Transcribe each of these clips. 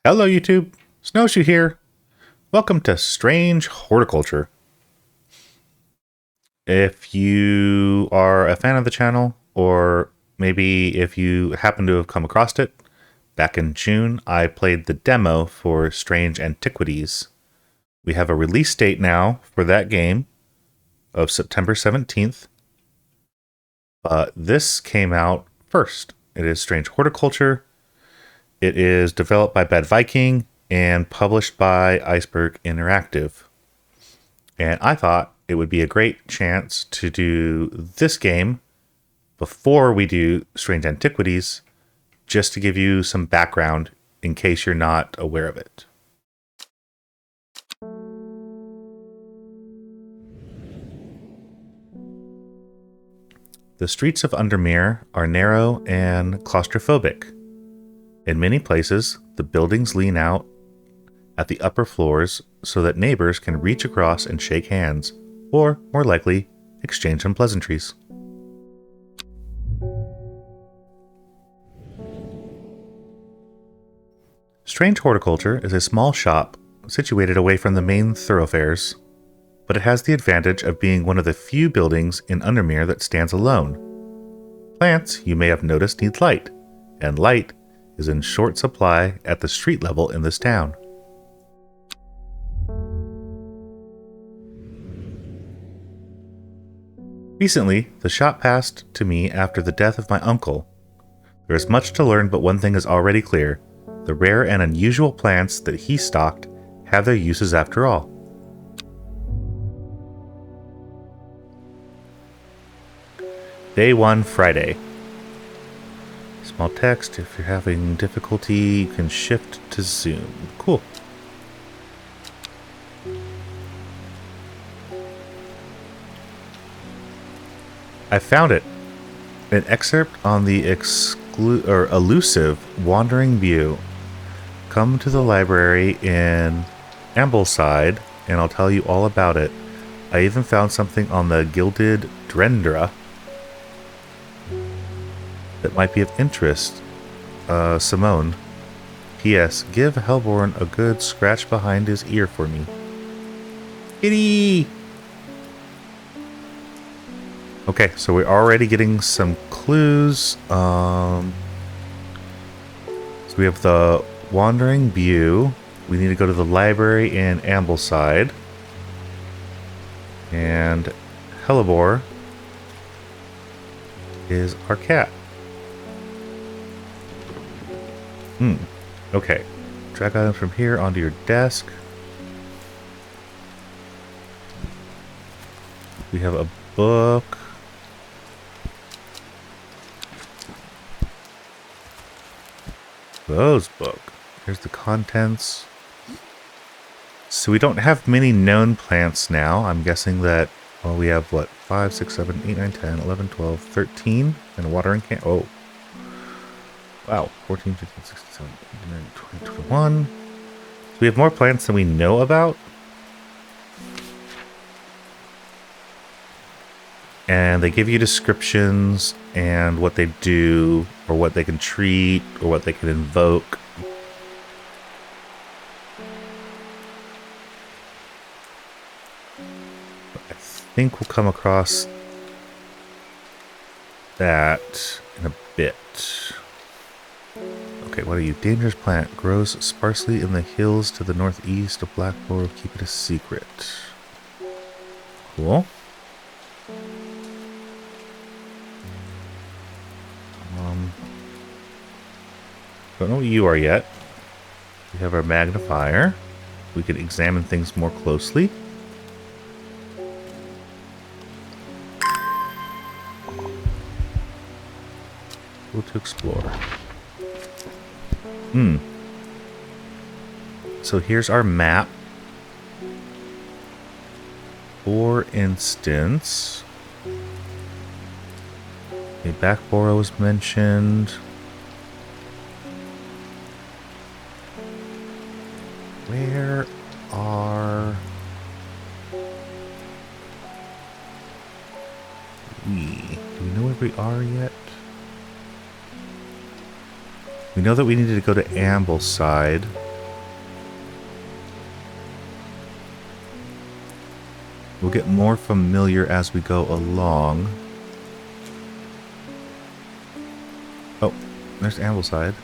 Hello YouTube, Snowshoe here. Welcome to Strange Horticulture. If you are a fan of the channel, or maybe if you happen to have come across it, back in June I played the demo for Strange Antiquities. We have a release date now for that game of September 17th, but this came out first. It is Strange Horticulture. It is developed by Bad Viking and published by Iceberg Interactive. And I thought it would be a great chance to do this game before we do Strange Antiquities, just to give you some background in case you're not aware of it. The streets of Undermere are narrow and claustrophobic. In many places, the buildings lean out at the upper floors so that neighbors can reach across and shake hands, or, more likely, exchange some pleasantries. Strange Horticulture is a small shop situated away from the main thoroughfares, but it has the advantage of being one of the few buildings in Undermere that stands alone. Plants, you may have noticed, need light, and light is in short supply at the street level in this town. Recently, the shop passed to me after the death of my uncle. There is much to learn, but one thing is already clear. The rare and unusual plants that he stocked have their uses after all. Day 1, Friday. Small text. If you're having difficulty, you can shift to zoom. Cool. I found it. An excerpt on the elusive Wandering View. Come to the library in Ambleside, and I'll tell you all about it. I even found something on the Gilded Drendra that might be of interest. Simone. P.S. Give Hellborn a good scratch behind his ear for me. Kitty! Okay, so we're already getting some clues. So we have the Wandering View. We need to go to the library in Ambleside. And Hellebore is our cat. Okay. Drag items from here onto your desk. We have a book. Those book. Here's the contents. So we don't have many known plants now. I'm guessing that, well, we have what? 5, 6, 7, 8, 9, 10, 11, 12, 13, and a watering can. Oh. Wow. 14, 15, 16, 17, 18, 19, 20, 21. So we have more plants than we know about. And they give you descriptions and what they do, or what they can treat, or what they can invoke. I think we'll come across that in a bit. Okay, what are you? Dangerous plant. Grows sparsely in the hills to the northeast of Blackboard. Keep it a secret. Cool. Don't know what you are yet. We have our magnifier. We can examine things more closely. Go to explore. So here's our map. For instance, a backboro was mentioned. Where are we? Do we know where we are yet? We know that we needed to go to Ambleside. We'll get more familiar as we go along. Oh, there's Ambleside.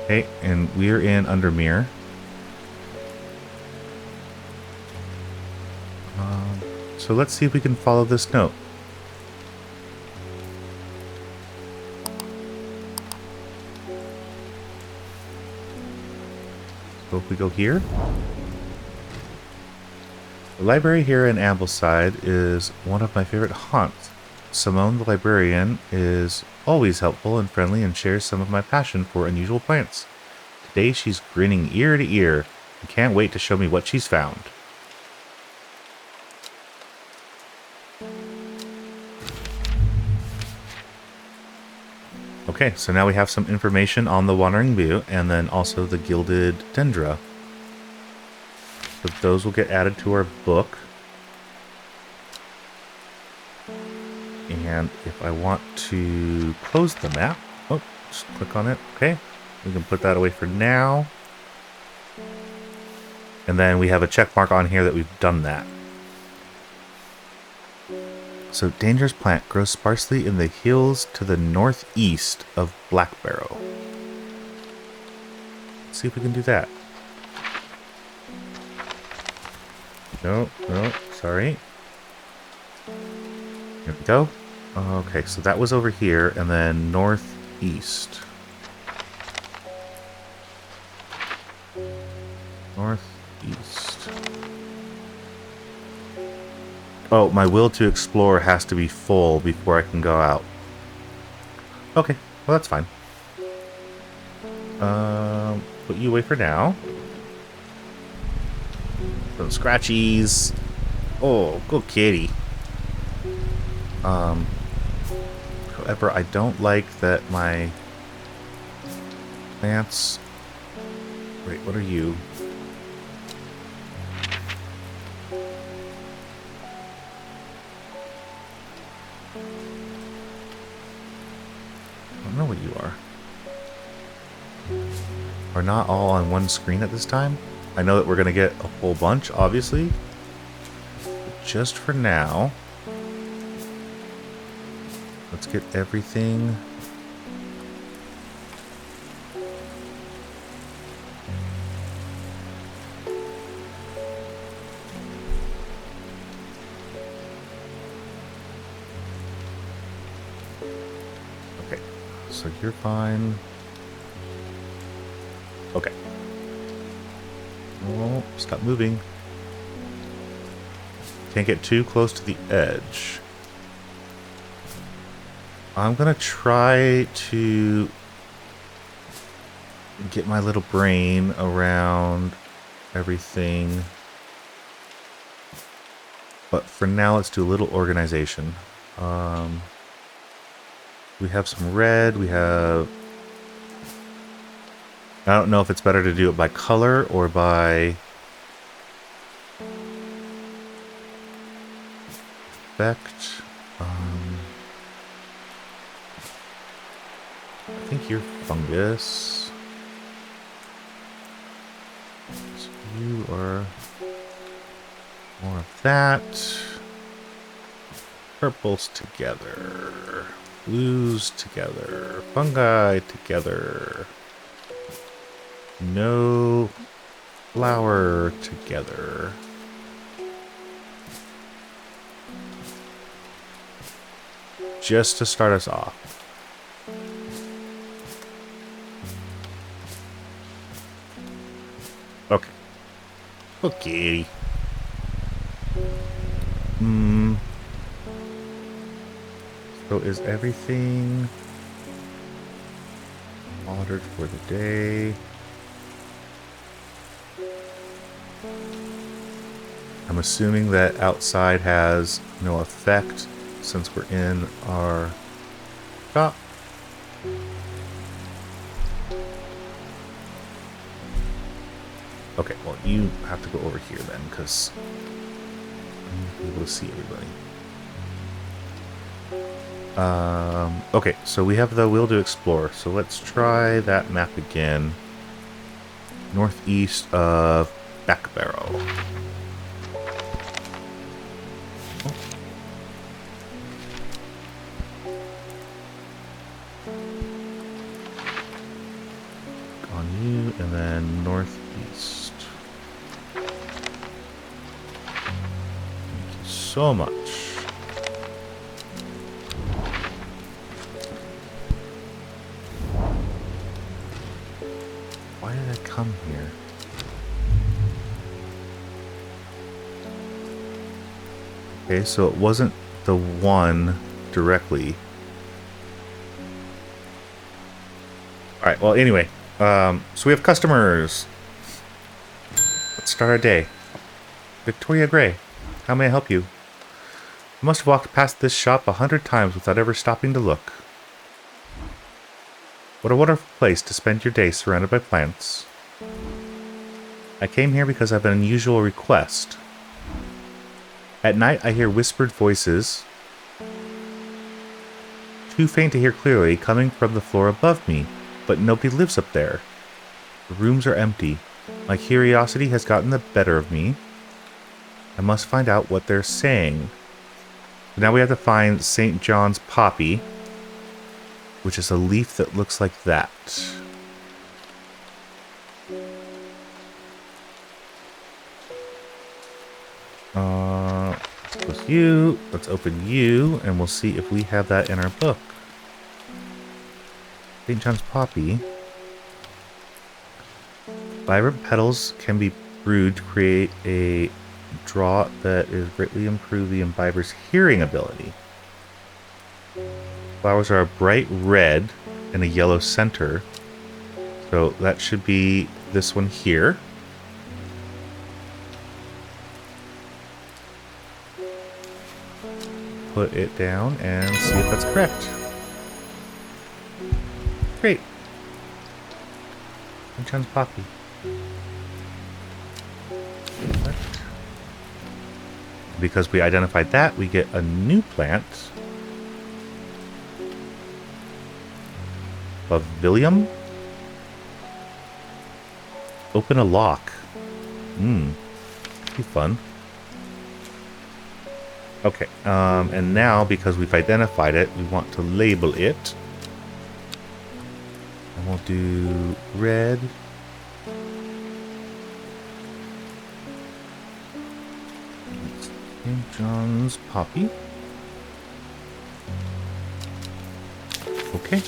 Okay, and we're in Undermere. So let's see if we can follow this note. So if we go here, the library here in Ambleside is one of my favorite haunts. Simone the librarian is always helpful and friendly and shares some of my passion for unusual plants. Today she's grinning ear to ear and can't wait to show me what she's found. Okay, so now we have some information on the Wandering View and then also the Gilded Dendra. So those will get added to our book. And if I want to close the map, oh, just click on it. Okay, we can put that away for now. And then we have a check mark on here that we've done that. So, dangerous plant grows sparsely in the hills to the northeast of Black Barrow. Let's see if we can do that. No, sorry. Here we go. Okay, so that was over here, and then northeast. Northeast. Oh, my will to explore has to be full before I can go out. Okay, well that's fine. Put you away for now. Some scratchies. Oh, good kitty. However, I don't like that my plants... Wait, what are you? I don't know what you are. Are not all on one screen at this time. I know that we're going to get a whole bunch, obviously. But just for now, let's get everything. Okay, so you're fine. Okay. Oh, stop moving. Can't get too close to the edge. I'm gonna try to get my little brain around everything. But for now, let's do a little organization. We have some red, we have... I don't know if it's better to do it by color or by effect. I think you're fungus. So you are more of that. Purples together. Blues together. Fungi together. No flower together. Just to start us off. Okay. Okay. So is everything ordered for the day? I'm assuming that outside has no effect since we're in our shop. Okay, well, you have to go over here then, because I'm able to see everybody. Okay, so we have the Will to Explore, so let's try that map again. northeast of Back Barrow. On you, and then northeast. Thank you so much. Why did I come here? Okay, so it wasn't the one directly. Alright, well, anyway. So we have customers. Let's start our day. Victoria Gray, how may I help you? I must have walked past this shop 100 times without ever stopping to look. What a wonderful place to spend your day surrounded by plants. I came here because I have an unusual request. At night I hear whispered voices, too faint to hear clearly, coming from the floor above me, but nobody lives up there. The rooms are empty. My curiosity has gotten the better of me. I must find out what they're saying. Now we have to find St. John's poppy, which is a leaf that looks like that. Let's close you. Let's open you, and we'll see if we have that in our book. St. John's poppy. Vibrant petals can be brewed to create a draught that is greatly improve the imbiber's hearing ability. Flowers are a bright red and a yellow center. So that should be this one here. Put it down and see if that's correct. Great. St. John's poppy. Because we identified that, we get a new plant. Pavilium? Open a lock. Be fun. Okay, and now because we've identified it, we want to label it. And we'll do red. St. John's poppy. Okay.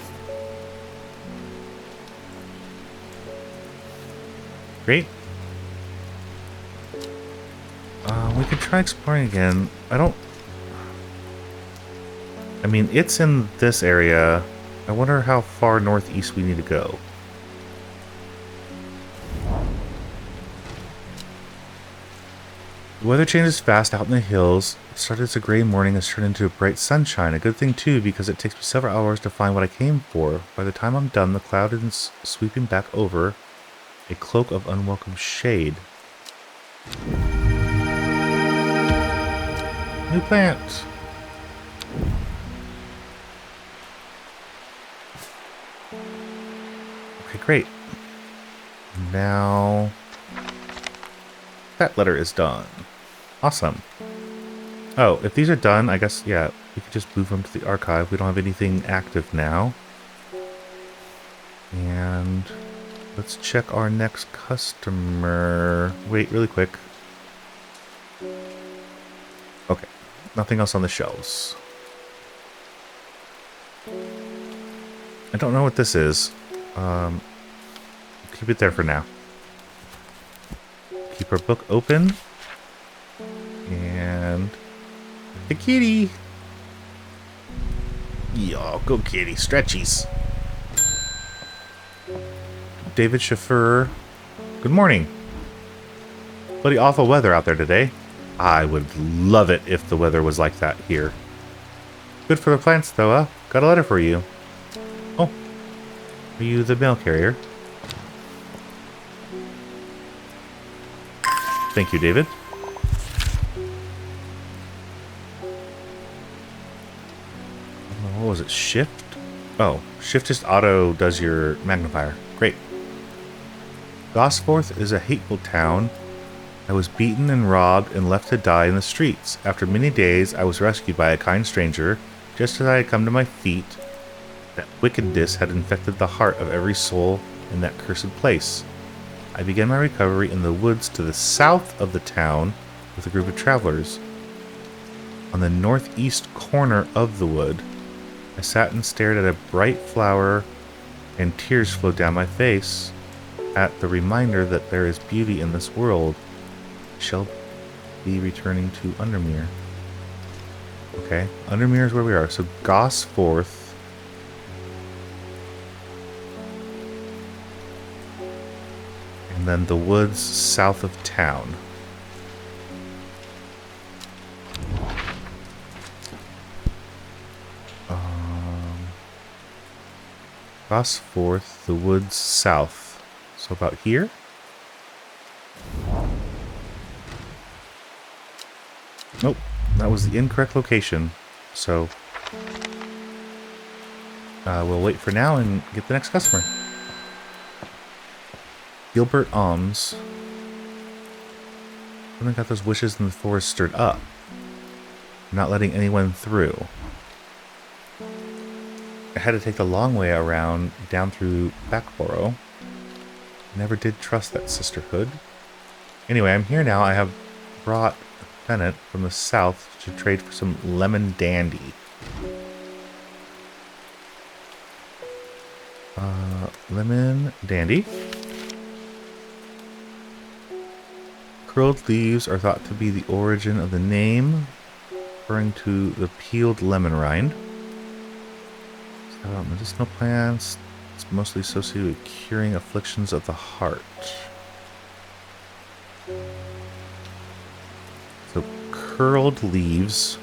Great. We could try exploring again. I mean, it's in this area. I wonder how far northeast we need to go. The weather changes fast out in the hills. It started as a gray morning has turned into a bright sunshine. A good thing too, because it takes me several hours to find what I came for. By the time I'm done, the cloud is sweeping back over, a cloak of unwelcome shade. New plant. Okay, great. Now that letter is done. Awesome. Oh, if these are done, I guess, yeah, we could just move them to the archive. We don't have anything active now. And let's check our next customer. Wait, really quick. Okay, nothing else on the shelves. I don't know what this is. Keep it there for now. Keep our book open. And the kitty. Yo, go kitty. Stretchies. David Chauffeur. Good morning. Bloody awful weather out there today. I would love it if the weather was like that here. Good for the plants though, huh? Got a letter for you. Oh. Are you the mail carrier? Thank you, David. What was it? Shift? Oh, shift just auto does your magnifier. Great. Gosforth is a hateful town. I was beaten and robbed and left to die in the streets. After many days, I was rescued by a kind stranger. Just as I had come to my feet, that wickedness had infected the heart of every soul in that cursed place. I began my recovery in the woods to the south of the town with a group of travelers. On the northeast corner of the wood, I sat and stared at a bright flower, and tears flowed down my face at the reminder that there is beauty in this world. I shall be returning to Undermere. Okay, Undermere is where we are. So Gosforth. And then the woods south of town. Gosforth, the woods south. So about here? Nope, that was the incorrect location. So we'll wait for now and get the next customer. Gilbert Alms. Someone got those wishes in the forest stirred up. Not letting anyone through. I had to take the long way around down through Backborough. Never did trust that sisterhood. Anyway, I'm here now. I have brought a pennant from the south to trade for some lemon dandy. Lemon dandy. Curled leaves are thought to be the origin of the name, referring to the peeled lemon rind. Medicinal plants. It's mostly associated with curing afflictions of the heart. So, curled leaves.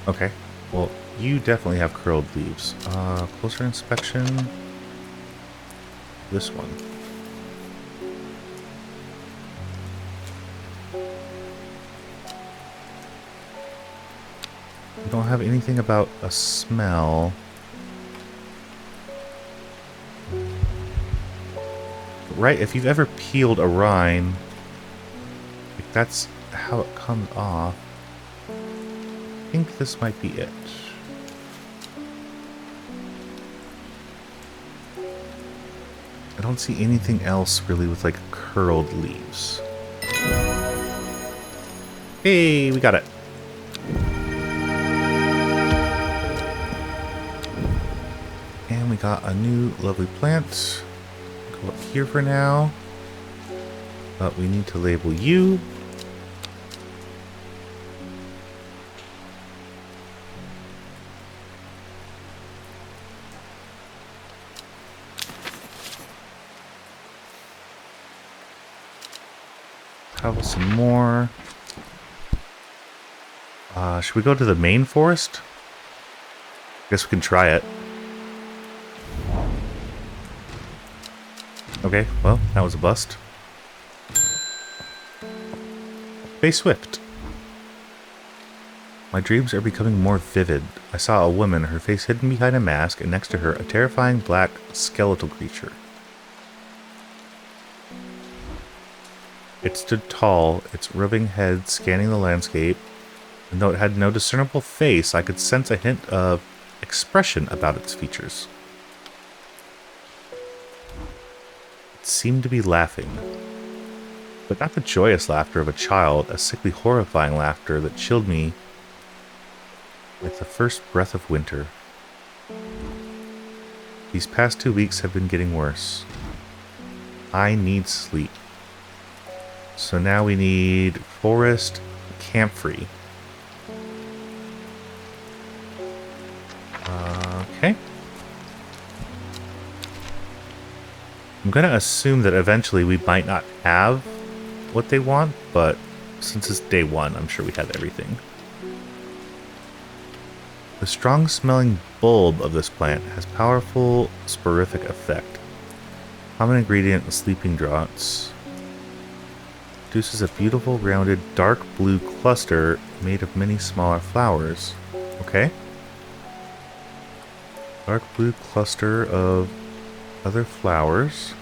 Okay. Well, you definitely have curled leaves. Closer inspection. This one. We don't have anything about a smell. Right, if you've ever peeled a rind, like that's how it comes off. I think this might be it. I don't see anything else really with like curled leaves. Hey, we got it. And we got a new lovely plant. Go up here for now. But we need to label you. Travel some more. Should we go to the main forest? Guess we can try it. Okay, well, that was a bust. Stay swift. My dreams are becoming more vivid. I saw a woman, her face hidden behind a mask, and next to her, a terrifying black skeletal creature. It stood tall, its rubbing head scanning the landscape, and though it had no discernible face, I could sense a hint of expression about its features. It seemed to be laughing, but not the joyous laughter of a child, a sickly, horrifying laughter that chilled me like the first breath of winter. These past 2 weeks have been getting worse. I need sleep. So now we need forest camphor. Okay. I'm gonna assume that eventually we might not have what they want, but since it's day one, I'm sure we have everything. The strong-smelling bulb of this plant has powerful soporific effect. Common ingredient, sleeping draughts. Produces a beautiful, rounded, dark blue cluster made of many smaller flowers. Okay. Dark blue cluster of other flowers.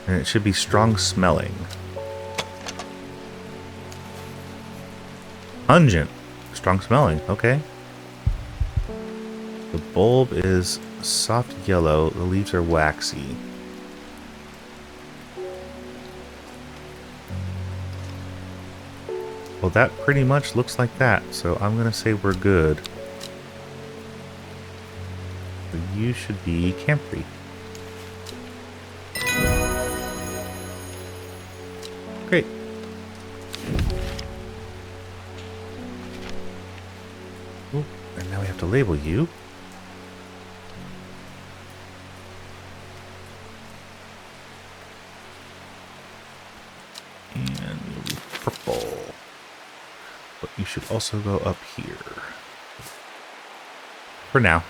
And it should be strong smelling. Pungent. Strong smelling. Okay. The bulb is soft yellow. The leaves are waxy. Well, that pretty much looks like that, so I'm going to say we're good. So you should be camp-free. Great. Ooh, and now we have to label you. And you'll be purple. But you should also go up here. For now.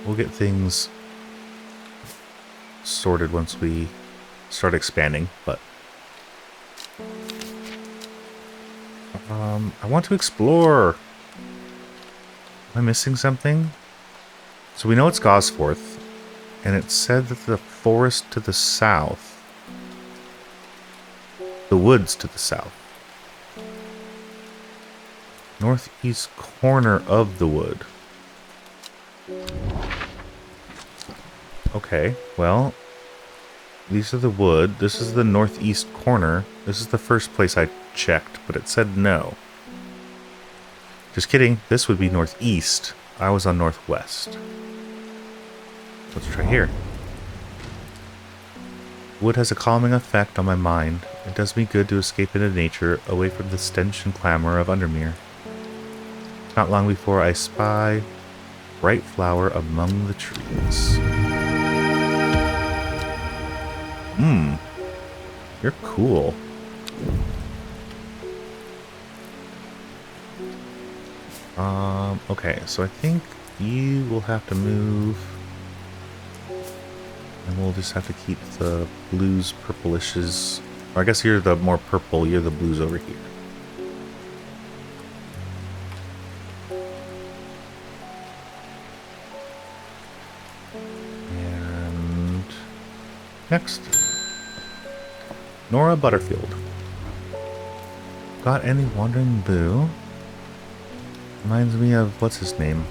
We'll get things sorted once we start expanding, but I want to explore. Am I missing something? So we know it's Gosforth, and it said that the forest to the south, the woods to the south, northeast corner of the wood. Okay, well, these are the wood. This is the northeast corner. This is the first place I checked, but it said no. Just kidding. This would be northeast. I was on northwest. Let's try here. Wood has a calming effect on my mind. It does me good to escape into nature, away from the stench and clamor of Undermere. Not long before I spy bright flower among the trees. You're cool. Okay, so I think you will have to move. And we'll just have to keep the blues purplishes. Or I guess you're the more purple, you're the blues over here. And next. Nora Butterfield. Got any wandering boo? Reminds me of, what's his name?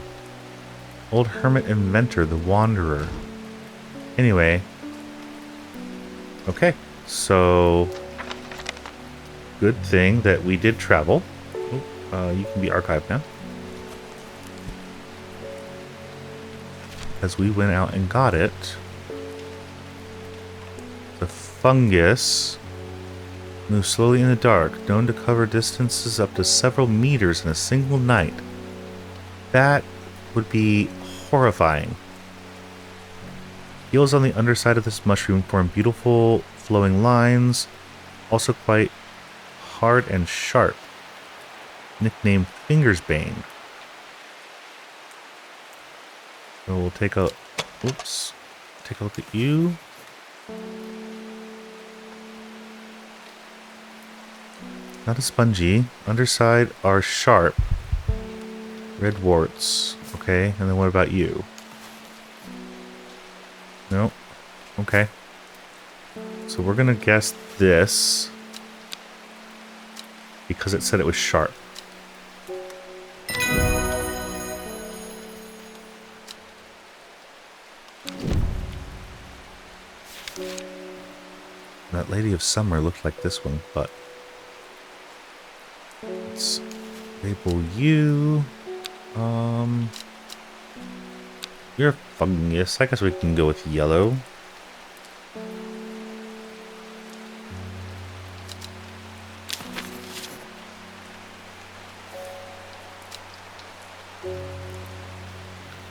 Old hermit inventor, the Wanderer. Anyway. Okay, so good thing that we did travel. You can be archived now. As we went out and got it. The fungus moves slowly in the dark, known to cover distances up to several meters in a single night. That would be horrifying. Peels on the underside of this mushroom form beautiful flowing lines, also quite hard and sharp. Nicknamed Fingersbane. So we'll take a look at you. Not a spongy. Underside are sharp. Red warts. Okay, and then what about you? Nope. Okay. So we're gonna guess this because it said it was sharp. That Lady of Summer looked like this one, but let's label you. You're a fungus. I guess we can go with yellow.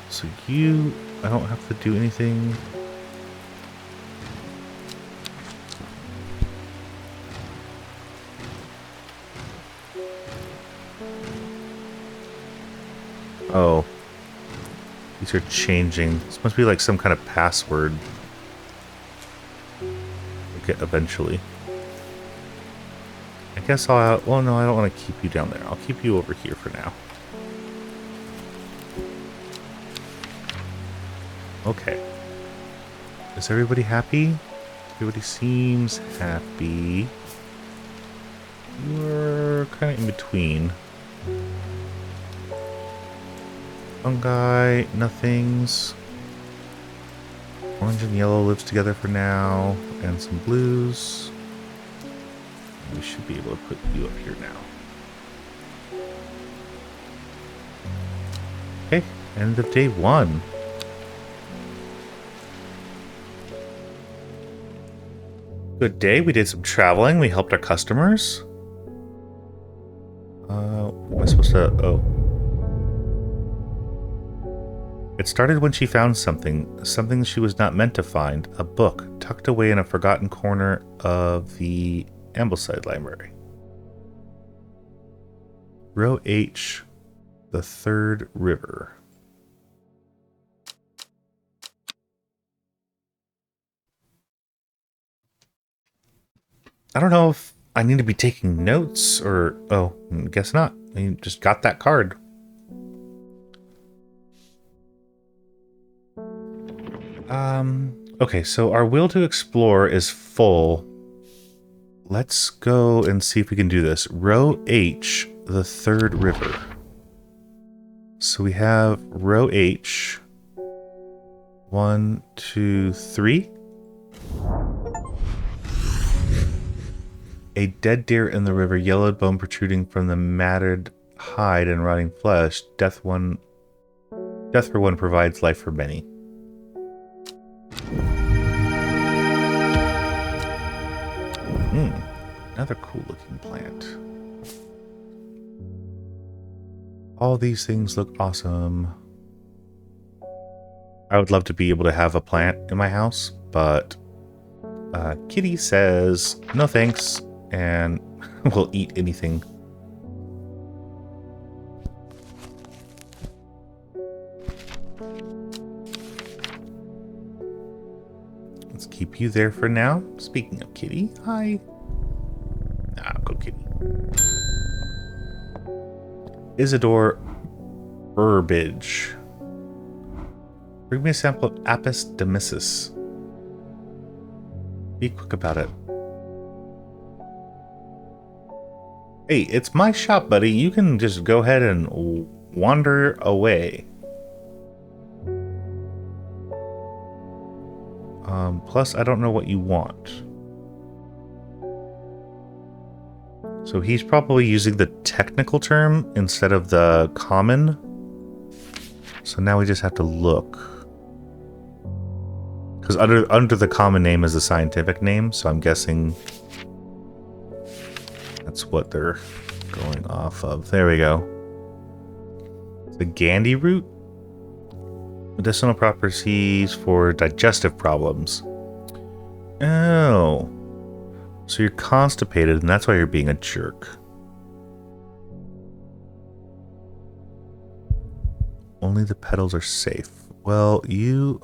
So you, I don't have to do anything. Oh. These are changing. This must be like some kind of password. We'll get eventually. I guess I'll... Well, no, I don't want to keep you down there. I'll keep you over here for now. Okay. Is everybody happy? Everybody seems happy. We're kind of in between. Fungi, nothings. Orange and yellow lives together for now. And some blues. We should be able to put you up here now. Okay, end of day 1. Good day. We did some traveling. We helped our customers. What am I supposed to... Oh. It started when she found something she was not meant to find, a book tucked away in a forgotten corner of the Ambleside Library. Row H, the Third River. I don't know if I need to be taking notes or... Oh, guess not. I just got that card. Okay, so our will to explore is full. Let's go and see if we can do this. Row H, the Third River. So we have row H. 1, 2, 3. A dead deer in the river, yellowed bone protruding from the matted hide and rotting flesh. Death for one provides life for many. Another cool looking plant. All these things look awesome. I would love to be able to have a plant in my house, but Kitty says no thanks and will eat anything. Let's keep you there for now. Speaking of Kitty, hi. Ah, go Kitty. Isidore Burbage. Bring me a sample of Apis demyssis. Be quick about it. Hey, it's my shop, buddy. You can just go ahead and wander away. Plus, I don't know what you want. So he's probably using the technical term instead of the common. So now we just have to look. Because under the common name is the scientific name, so I'm guessing that's what they're going off of. There we go. The Gandhi root. Medicinal properties for digestive problems. Oh. So you're constipated and that's why you're being a jerk. Only the petals are safe. Well, you...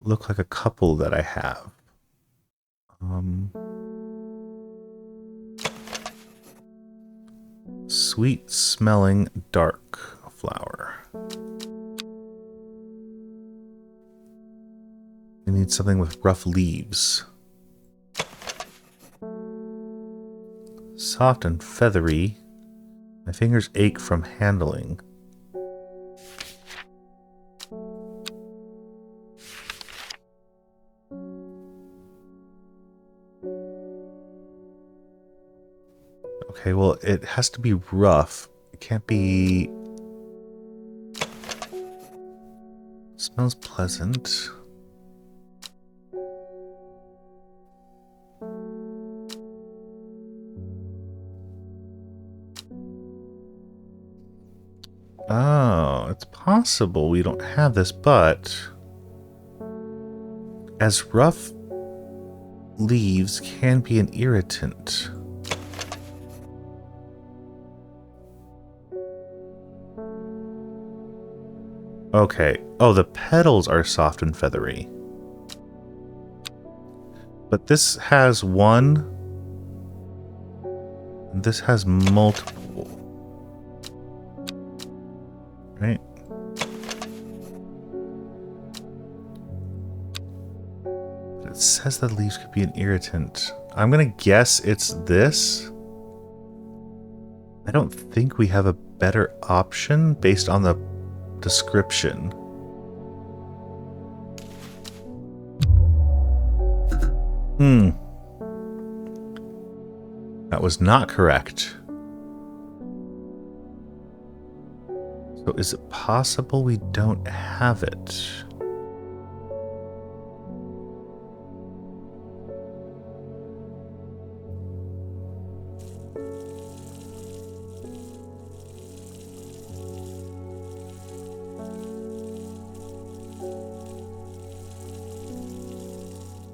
look like a couple that I have. Sweet smelling dark flower. We need something with rough leaves. Soft and feathery. My fingers ache from handling. Okay, well, it has to be rough. It can't be... Smells pleasant. Oh, it's possible we don't have this, but... as rough leaves can be an irritant. Okay. Oh, the petals are soft and feathery. But this has one. And this has multiple. Right? It says that leaves could be an irritant. I'm gonna guess it's this. I don't think we have a better option based on the description. That was not correct. So is it possible we don't have it?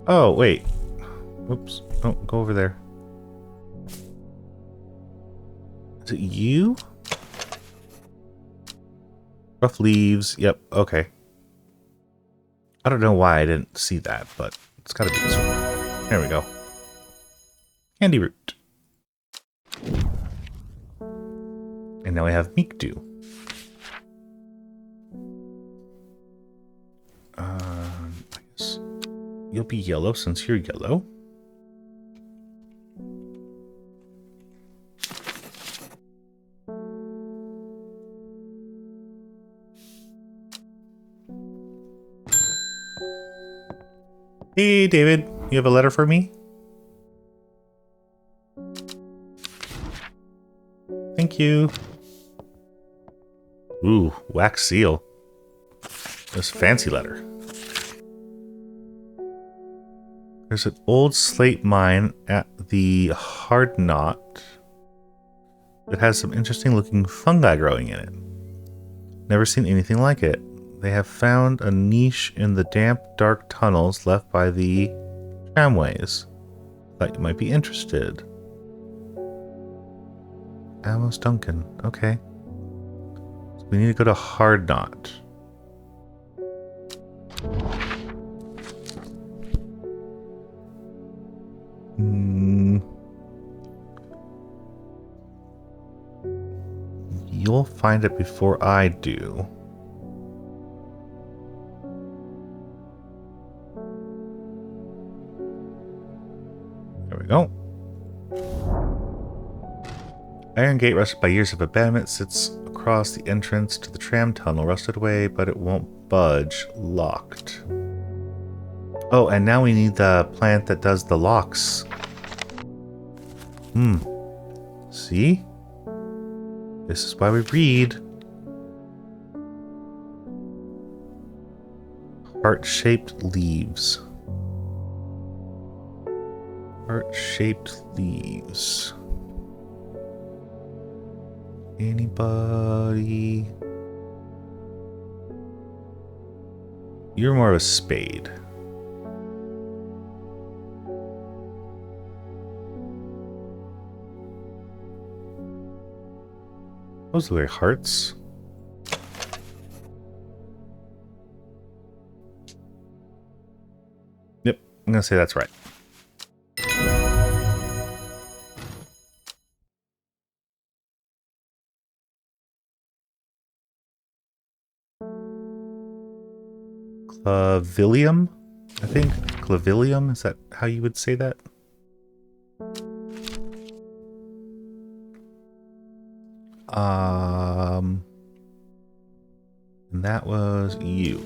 Oh, wait. Whoops. Don't go over there. Is it you? Rough leaves. Yep. Okay. I don't know why I didn't see that, but it's gotta be this one. There we go. Candy root. And now we have meek dew. I guess you'll be yellow since you're yellow. Hey, David, you have a letter for me? Thank you. Ooh, wax seal. This fancy letter. There's an old slate mine at the Hard Knot that has some interesting looking fungi growing in it. Never seen anything like it. They have found a niche in the damp, dark tunnels left by the tramways. Thought you might be interested. Amos Duncan. Okay. So we need to go to Hard Knot. You'll find it before I do. There we go. Iron gate rusted by years of abandonment sits across the entrance to the tram tunnel. Rusted away, but it won't budge. Locked. Oh, and now we need the plant that does the locks. See? This is why we read. Heart-shaped leaves. Heart-shaped leaves. Anybody? You're more of a spade. Those look like hearts. Yep, I'm gonna say that's right. Clavilium, I think. Clavilium, is that how you would say that? And that was you.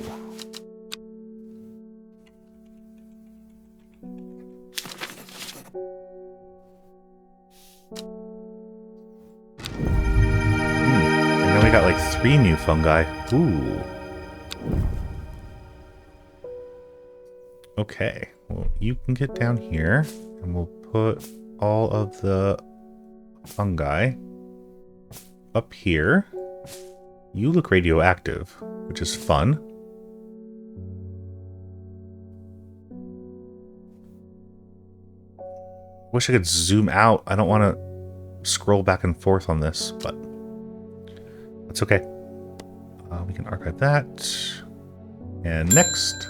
And then we got like 3 new fungi. Ooh. Okay, well, you can get down here, and we'll put all of the fungi up here. You look radioactive, which is fun. Wish I could zoom out. I don't want to scroll back and forth on this, but that's okay. We can archive that. And next,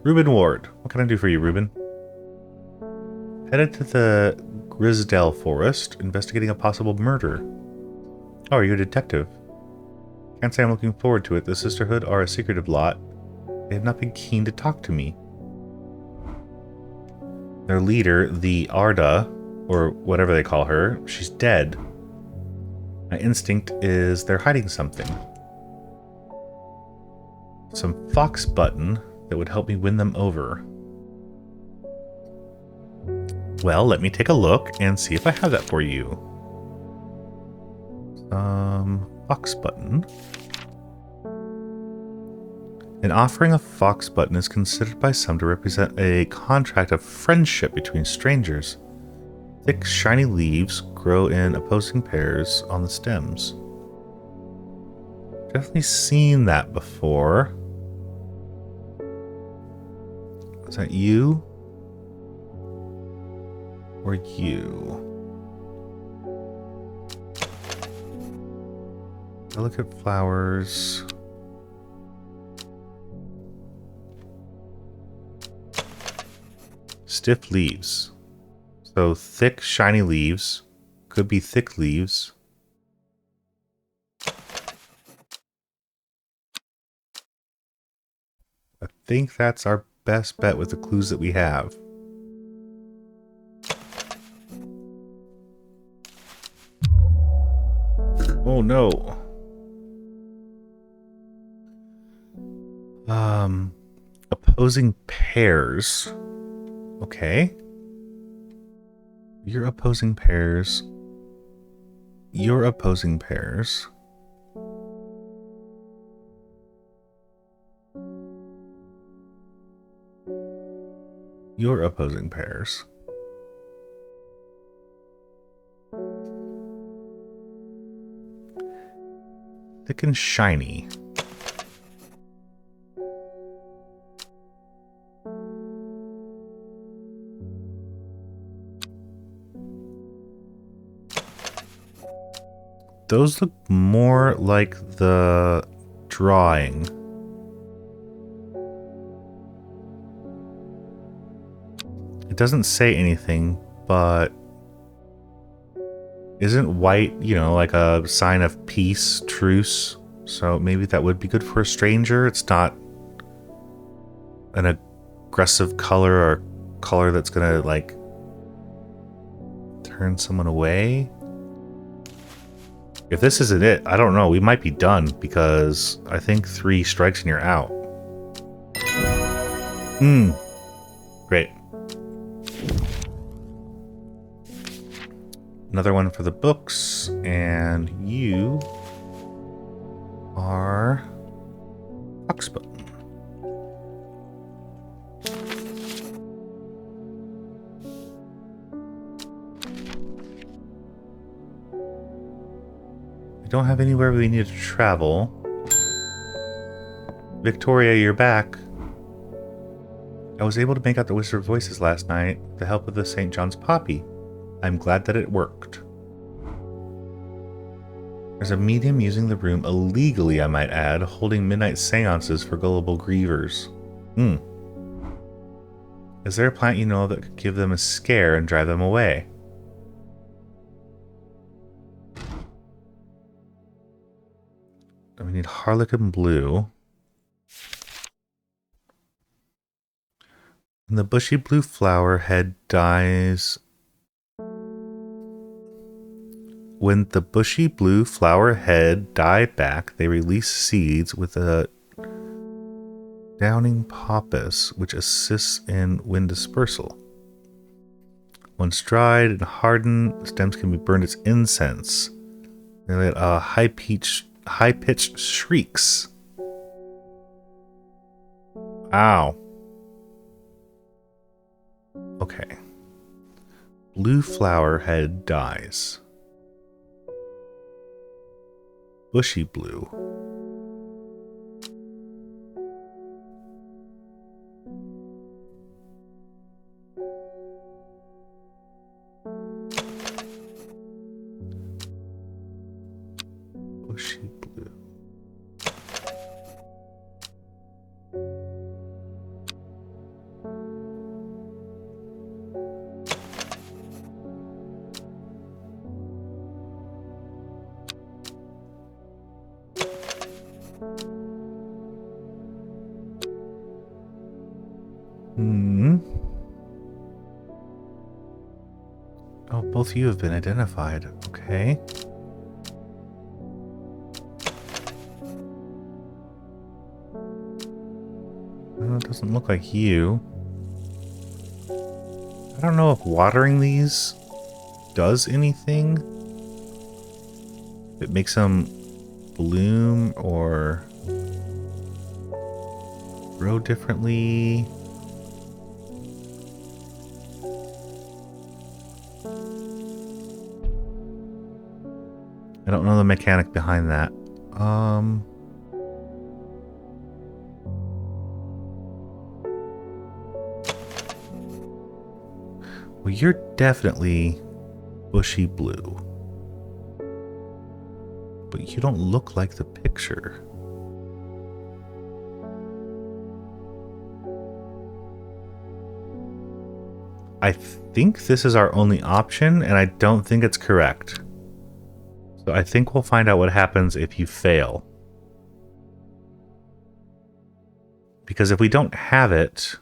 Reuben Ward. What can I do for you, Reuben? Headed to the Grisdale Forest, investigating a possible murder. Oh, are you a detective? Can't say I'm looking forward to it. The Sisterhood are a secretive lot. They have not been keen to talk to me. Their leader, the Arda, or whatever they call her, she's dead. My instinct is they're hiding something. Some fox button that would help me win them over. Well, let me take a look and see if I have that for you. Fox button. An offering of fox button is considered by some to represent a contract of friendship between strangers. Thick, shiny leaves grow in opposing pairs on the stems. Definitely seen that before. Is that you? Or you? Delicate flowers. Stiff leaves. So thick, shiny leaves. Could be thick leaves. I think that's our best bet with the clues that we have. Oh no. Opposing pairs. Okay. You're opposing pairs. You're opposing pairs. You're opposing pairs. Thick and shiny. Those look more like the drawing. It doesn't say anything, but isn't white, you know, like a sign of peace, truce? So maybe that would be good for a stranger. It's not an aggressive color or color that's gonna, like, turn someone away. If this isn't it, I don't know. We might be done because I think 3 strikes and you're out. Great. Another one for the books, and you are fox button. We don't have anywhere we need to travel. Victoria, you're back. I was able to make out the Whispered Voices last night with the help of the St. John's Poppy. I'm glad that it worked. There's a medium using the room illegally, I might add, holding midnight seances for gullible grievers. Is there a plant you know that could give them a scare and drive them away? We need Harlequin Blue. When the bushy blue flower head dies... When the bushy blue flower head die back, they release seeds with a downing pappus, which assists in wind dispersal. Once dried and hardened, stems can be burned as incense. They let high-pitched shrieks. Ow. Okay. Blue flower head dies. Bushy blue. Bushy blue. Hmm. Oh, both of you have been identified. Okay. Well, it doesn't look like you. I don't know if watering these does anything. If it makes them bloom or grow differently. I don't know the mechanic behind that. Well, you're definitely bushy blue. But you don't look like the picture. I think this is our only option, and I don't think it's correct. So I think we'll find out what happens if you fail. Because if we don't have it...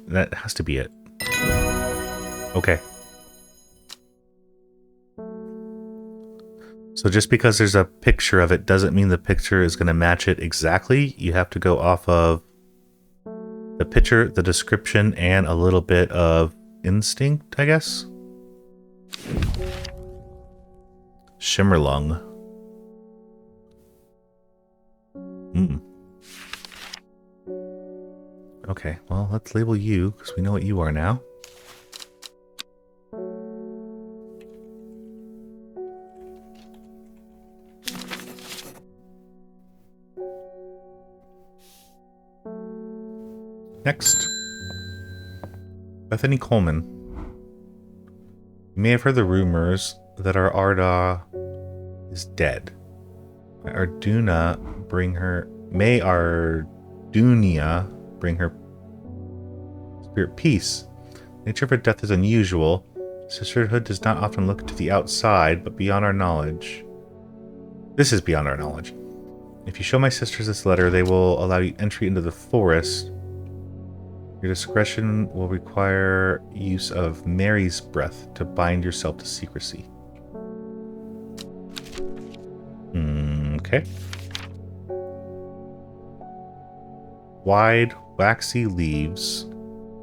that has to be it. Okay. So just because there's a picture of it doesn't mean the picture is going to match it exactly. You have to go off of the picture, the description, and a little bit of instinct, I guess. Shimmerlung. Okay, well, let's label you, because we know what you are now. Next. Bethany Coleman. You may have heard the rumors that our Arda is dead. May Ardunia bring her spirit peace. Nature of her death is unusual. Sisterhood does not often look to the outside, but beyond our knowledge. This is beyond our knowledge. If you show my sisters this letter, they will allow you entry into the forest. Your discretion will require use of Mary's breath to bind yourself to secrecy. Okay. Wide, waxy leaves,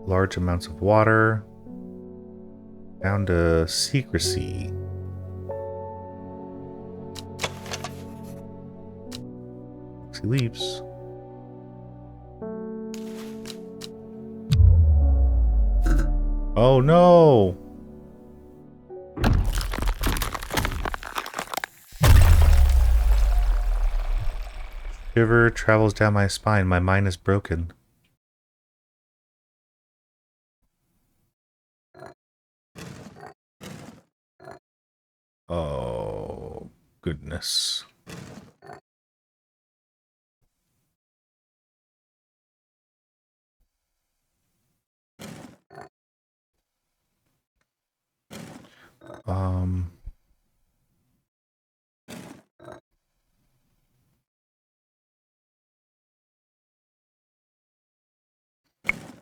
large amounts of water, bound to secrecy. Waxy leaves. Oh no! Shiver travels down my spine. My mind is broken. Oh, goodness.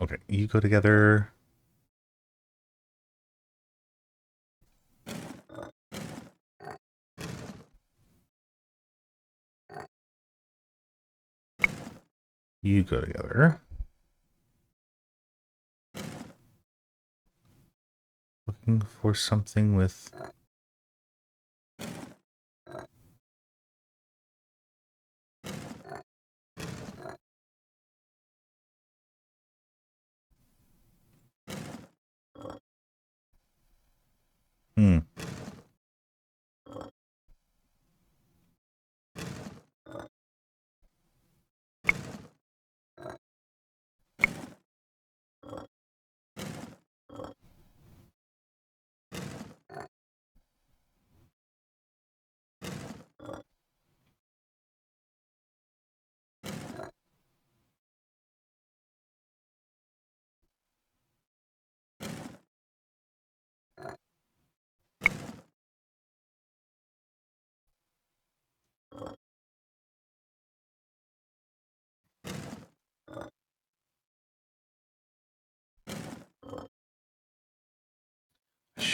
Okay, you go together. You go together. Looking for something with...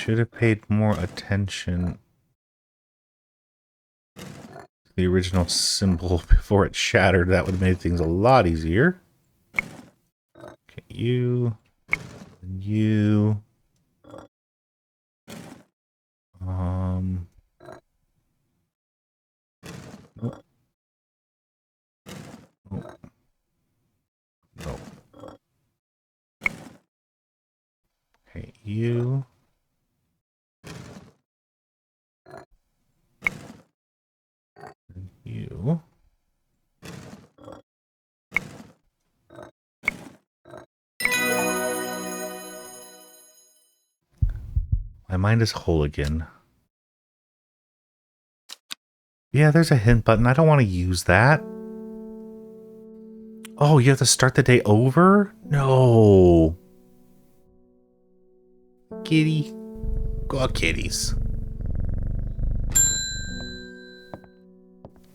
should have paid more attention to the original symbol before it shattered. That would have made things a lot easier. Okay, you. Nope. Nope. No. Okay, you. You. My mind is whole again. Yeah, there's a hint button. I don't want to use that. Oh, you have to start the day over? No. Kitty. Go out, kitties.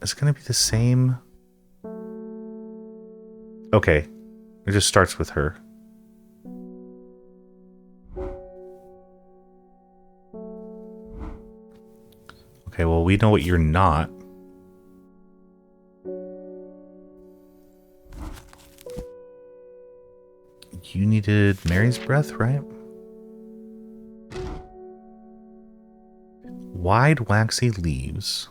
It's going to be the same. Okay. It just starts with her. Okay, well, we know what you're not. You needed Mary's breath, right? Wide, waxy leaves.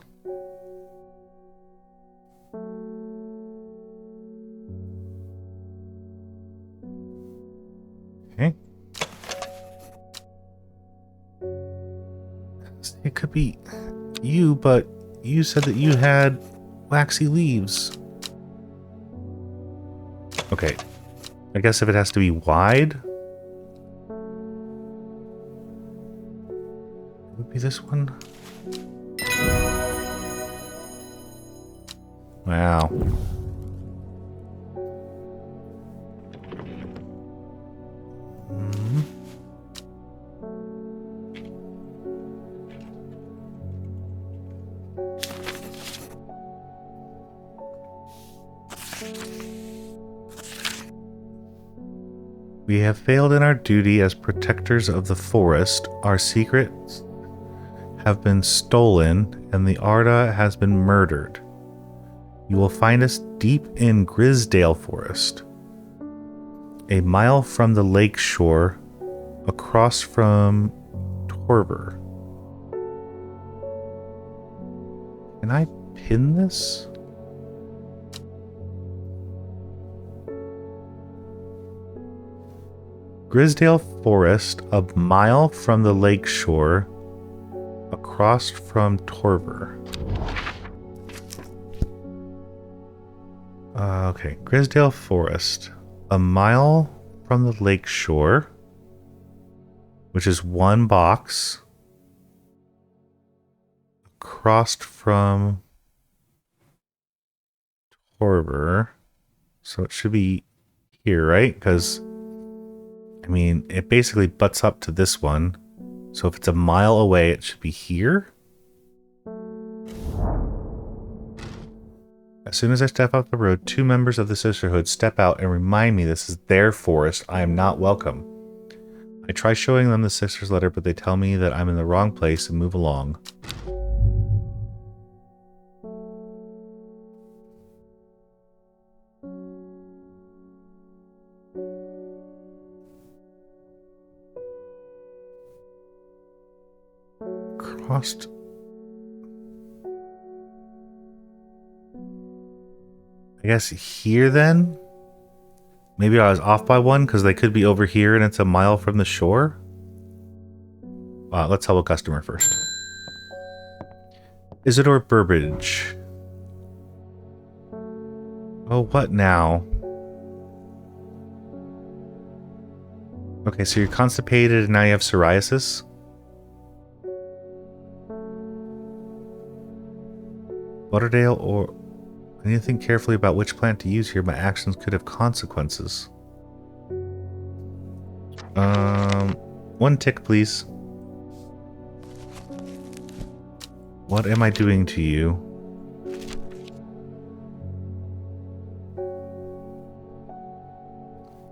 Okay. It could be you, but you said that you had waxy leaves. Okay. I guess if it has to be wide, it would be this one. Wow. We have failed in our duty as protectors of the forest. Our secrets have been stolen, and the Arda has been murdered. You will find us deep in Grisdale Forest, a mile from the lake shore, across from Torver. Can I pin this? Grisdale Forest, a mile from the lake shore, across from Torver. Okay, Grisdale Forest, a mile from the lake shore, which is one box, across from Torver. So it should be here, right? Because I mean, it basically butts up to this one. So if it's a mile away, it should be here. As soon as I step off the road, 2 members of the Sisterhood step out and remind me this is their forest. I am not welcome. I try showing them the sister's letter, but they tell me that I'm in the wrong place and move along. Crossed. I guess here then? Maybe I was off by one because they could be over here and it's a mile from the shore? Let's help a customer first. Isidore Burbage. Oh, what now? Okay, so you're constipated and now you have psoriasis? Butterdale or... I need to think carefully about which plant to use here. My actions could have consequences. 1 tick, please. What am I doing to you?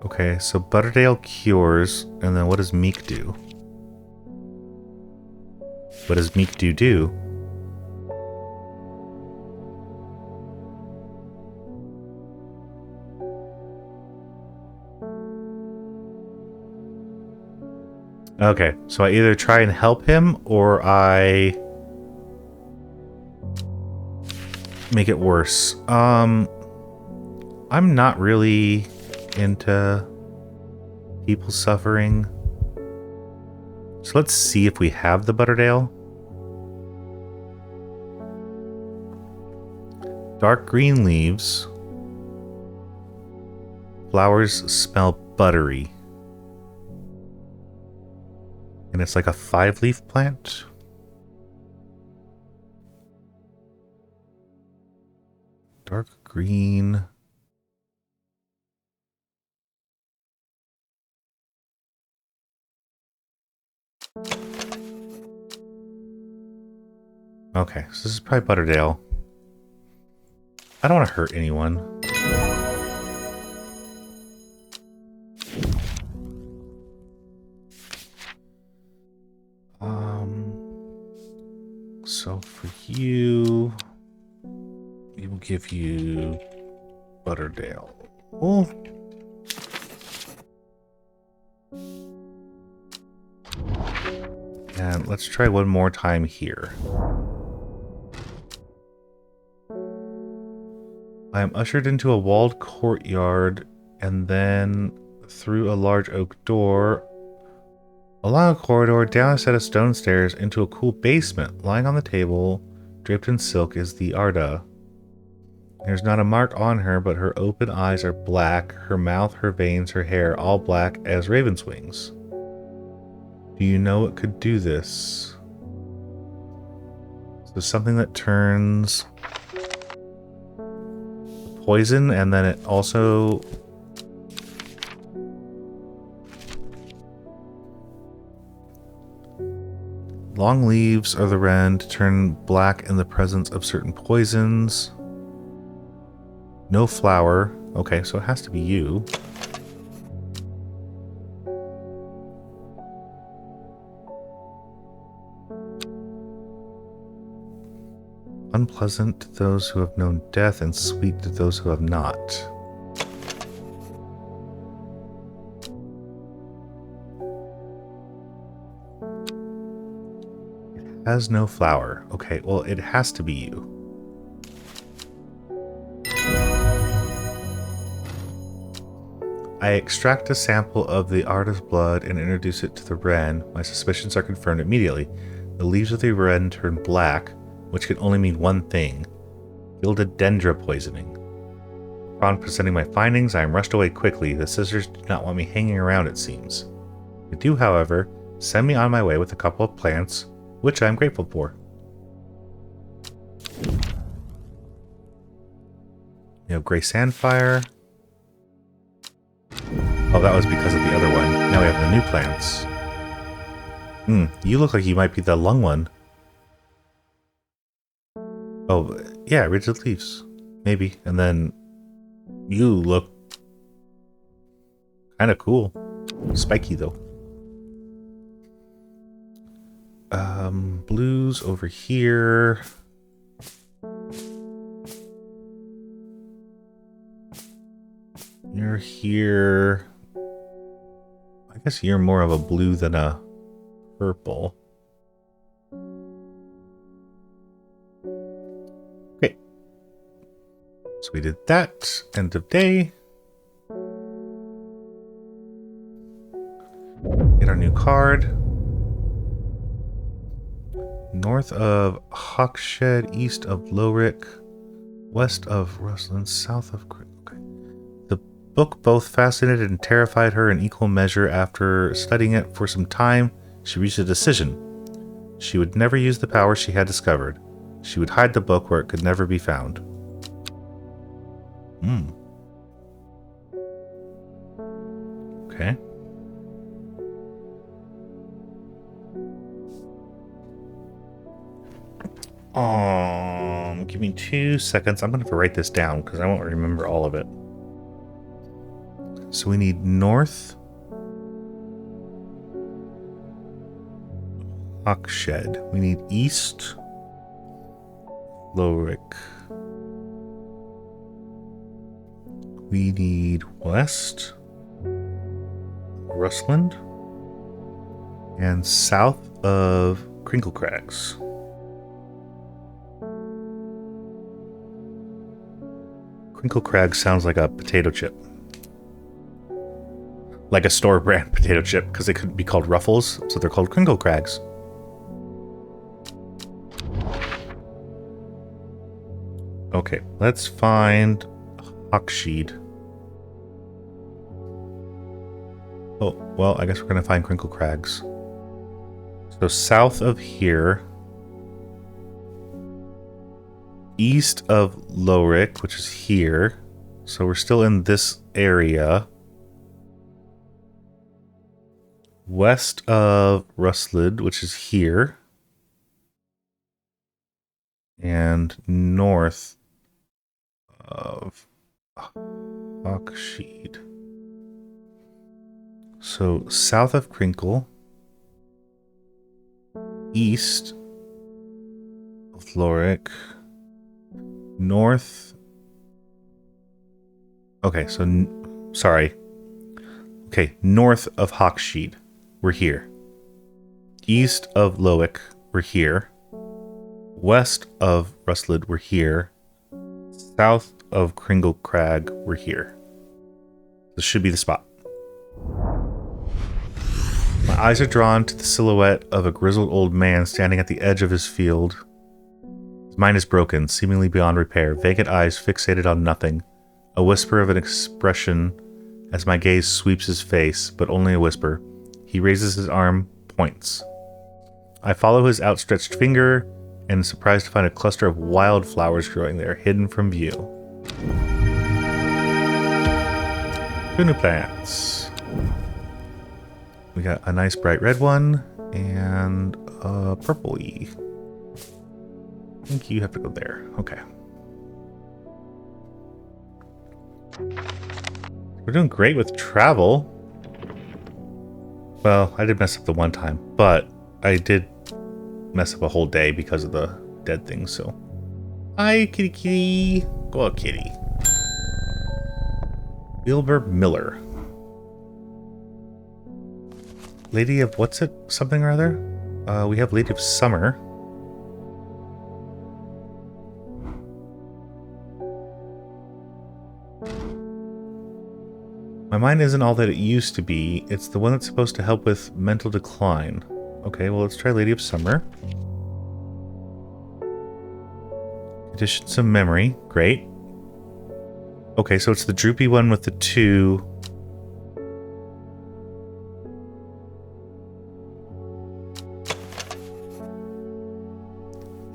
Okay, so Butterdale cures, and then what does Meek do? What does Meek do? Okay, so I either try and help him or I make it worse. I'm not really into people suffering. So let's see if we have the Butterdale. Dark green leaves. Flowers smell buttery. And it's like a 5-leaf plant. Dark green. Okay, so this is probably Butterdale. I don't want to hurt anyone. So for you, we will give you Butterdale. Oh. And let's try one more time here. I am ushered into a walled courtyard and then through a large oak door, along a corridor, down a set of stone stairs into a cool basement. Lying on the table, draped in silk, is the Arda. There's not a mark on her, but her open eyes are black, her mouth, her veins, her hair, all black as raven's wings. Do you know what could do this? So something that turns poison, and then it also... Long leaves are the ren to turn black in the presence of certain poisons. No flower. Okay, so it has to be you. Unpleasant to those who have known death and sweet to those who have not. It has no flower. Okay, well, it has to be you. I extract a sample of the Arda's blood and introduce it to the wren. My suspicions are confirmed immediately. The leaves of the wren turn black, which can only mean one thing: Philodendra poisoning. Upon presenting my findings, I am rushed away quickly. The sisters do not want me hanging around, it seems. They do, however, send me on my way with a couple of plants, which I am grateful for. We have Grey Sandfire. Oh, that was because of the other one. Now we have the new plants. You look like you might be the lung one. Oh, yeah, rigid leaves. Maybe. And then you look kind of cool. Spiky, though. Blues over here. You're here. I guess you're more of a blue than a purple. Okay. So we did that. End of day. Get our new card. North of Hawkshed, east of Lowrick, west of Rustland, south of... Okay. The book both fascinated and terrified her in equal measure. After studying it for some time, she reached a decision. She would never use the power she had discovered. She would hide the book where it could never be found. Okay. Give me 2 seconds. I'm going to have to write this down because I won't remember all of it. So we need north. Hawkshed. We need east. Lorik. We need west. Rustland. And south of Crinkle Crags. Crinkle Crags sounds like a potato chip. Like a store brand potato chip, because they couldn't be called Ruffles, so they're called Crinkle Crags. Okay, let's find Hawkshed. Oh, well, I guess we're going to find Crinkle Crags. So south of here, east of Lorik, which is here. So we're still in this area. West of Rustlid, which is here. And north of Hawkshed. So south of Crinkle, east of Lorik, north. Okay, so sorry. Okay, north of Hawkshed, we're here. East of Loik, we're here. West of Rustlid, we're here. South of Crinkle Crag, we're here. This should be the spot. My eyes are drawn to the silhouette of a grizzled old man standing at the edge of his field. His mind is broken, seemingly beyond repair, vacant eyes fixated on nothing. A whisper of an expression as my gaze sweeps his face, but only a whisper. He raises his arm, points. I follow his outstretched finger and am surprised to find a cluster of wildflowers growing there, hidden from view. 2 new plants. We got a nice bright red one and a purple-y. I think you have to go there. Okay. We're doing great with travel. Well, I did mess up the one time, but I did mess up a whole day because of the dead things, so. Hi, kitty kitty. Go out, kitty. Wilbur Miller. Lady of what's it? Something or other? We have Lady of Summer. My mind isn't all that it used to be. It's the one that's supposed to help with mental decline. Okay, well, let's try Lady of Summer. Addition some memory. Great. Okay, so it's the droopy one with the 2.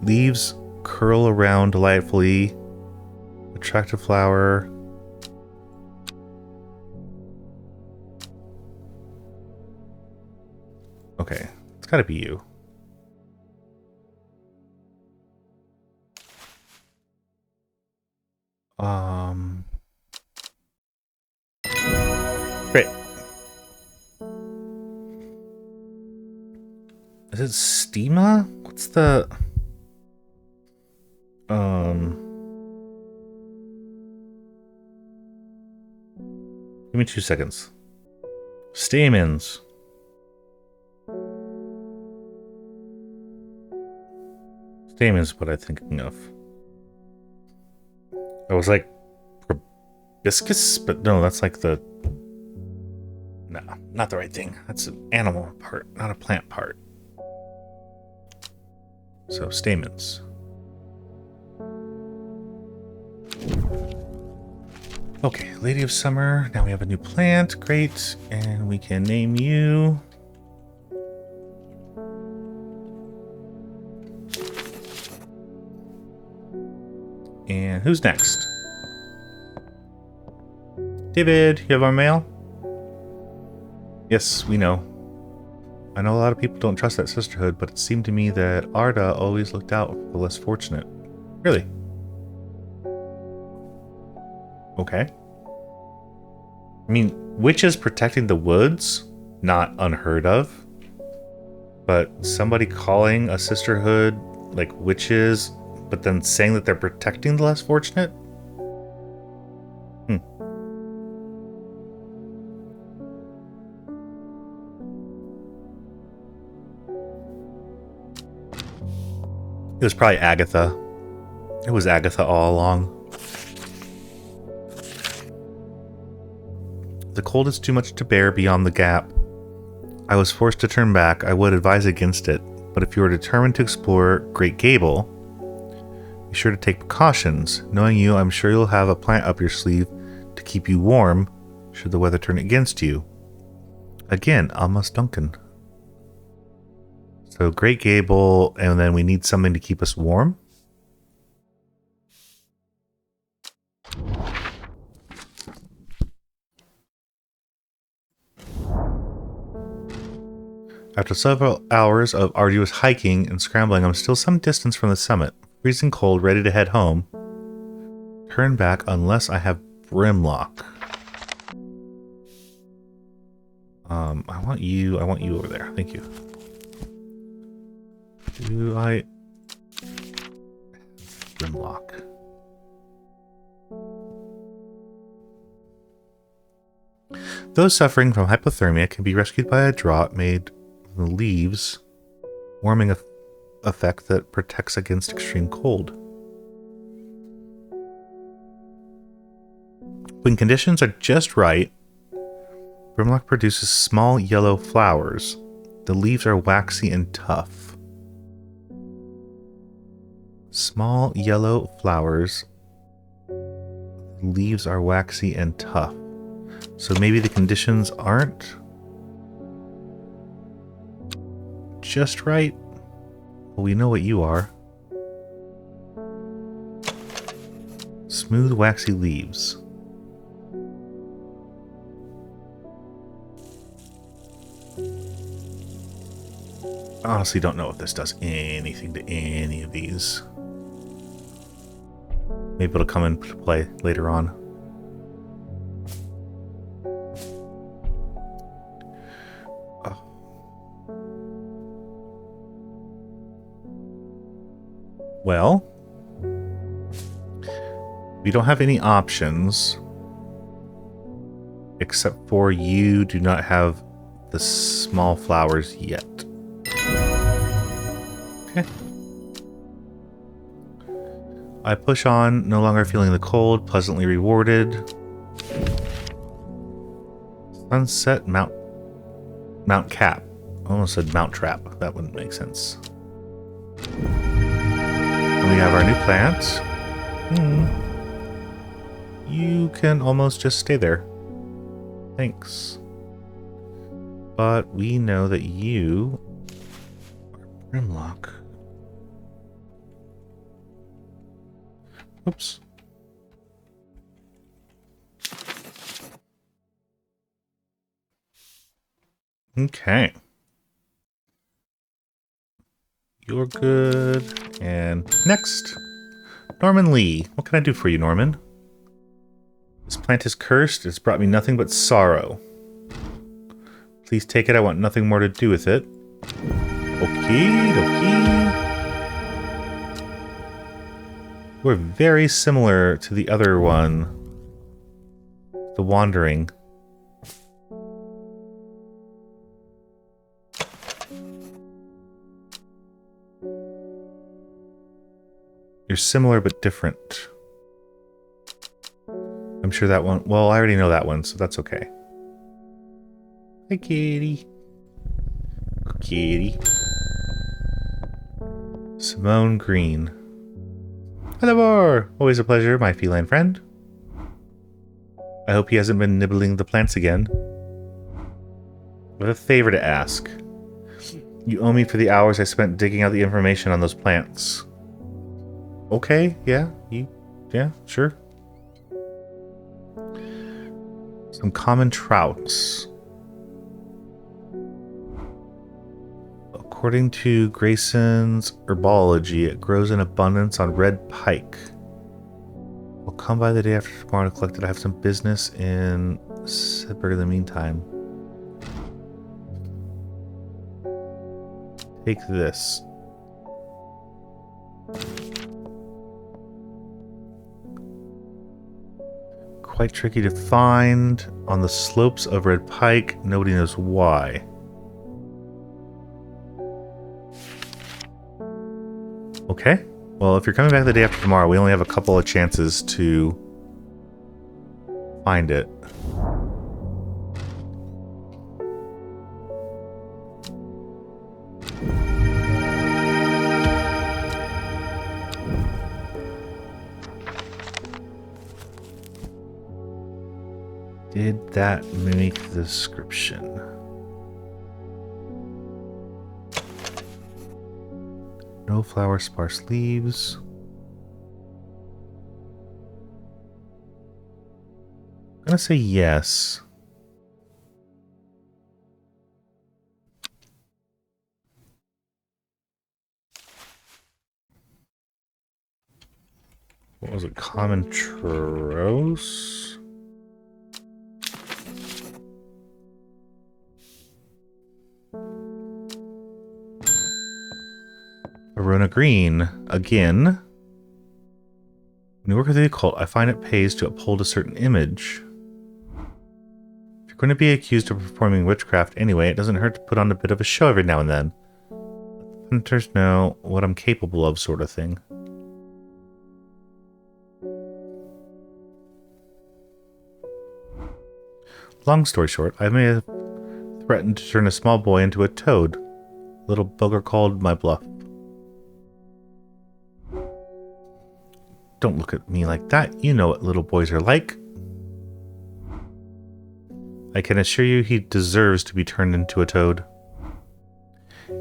Leaves curl around delightfully. Attractive flower. Okay, it's gotta be you. Great. Is it Steema? What's the... Give me 2 seconds. Stamens. Stamens is what I'm thinking of. I was like... Proboscis? But no, that's like the... No, not the right thing. That's an animal part, not a plant part. So, stamens. Okay, Lady of Summer. Now we have a new plant. Great. And we can name you... And who's next? David, you have our mail? Yes, we know. I know a lot of people don't trust that sisterhood, but it seemed to me that Arda always looked out for the less fortunate. Really? Okay. I mean, witches protecting the woods? Not unheard of. But somebody calling a sisterhood like witches, but then saying that they're protecting the less fortunate? It was probably Agatha. It was Agatha all along. The cold is too much to bear beyond the gap. I was forced to turn back. I would advise against it, but if you are determined to explore Great Gable, be sure to take precautions. Knowing you, I'm sure you'll have a plant up your sleeve to keep you warm should the weather turn against you. Again, Almas Duncan. So Great Gable, and then we need something to keep us warm. After several hours of arduous hiking and scrambling, I'm still some distance from the summit, freezing cold, ready to head home. Turn back unless I have Brimlock. I want you over there. Thank you. Do I... Brimlock. Those suffering from hypothermia can be rescued by a draught made from the leaves, warming effect that protects against extreme cold. When conditions are just right, Brimlock produces small yellow flowers. The leaves are waxy and tough. Small yellow flowers. Leaves are waxy and tough. So maybe the conditions aren't just right. Well, we know what you are. Smooth, waxy leaves. I honestly don't know if this does anything to any of these. Maybe it'll come into play later on. Oh. Well, we don't have any options except for you do not have the small flowers yet. Okay. I push on, no longer feeling the cold, pleasantly rewarded. Sunset Mount Cap. I almost said Mount Trap. That wouldn't make sense. And we have our new plant. You can almost just stay there. Thanks. But we know that you are Brimlock. Oops. Okay. You're good. And next. Norman Lee. What can I do for you, Norman? This plant is cursed. It's brought me nothing but sorrow. Please take it. I want nothing more to do with it. Okie dokie. We're very similar to the other one. The Wandering. You're similar but different. I'm sure that one... Well, I already know that one, so that's okay. Hi, kitty. Kitty. Simone Green. Hello, Bar. Always a pleasure, my feline friend. I hope he hasn't been nibbling the plants again. I have a favor to ask. You owe me for the hours I spent digging out the information on those plants. Okay, yeah, yeah, sure. Some common trouts. According to Grayson's Herbology, it grows in abundance on red pike. We'll come by the day after tomorrow to collect it. I have some business in Sidberg in the meantime. take this. Quite tricky to find on the slopes of Red Pike. Nobody knows why. Okay. Well, if you're coming back the day after tomorrow, we only have a couple of chances to find it. Did that mimic the description? No flower, sparse leaves. I'm gonna say yes. What was it? Common Trose? Arona Green, again. When you work with the occult, I find it pays to uphold a certain image. If you're going to be accused of performing witchcraft anyway, it doesn't hurt to put on a bit of a show every now and then. Let the hunters know what I'm capable of, sort of thing. Long story short, I may have threatened to turn a small boy into a toad. Little bugger called my bluff. Don't look at me like that. You know what little boys are like. I can assure you he deserves to be turned into a toad.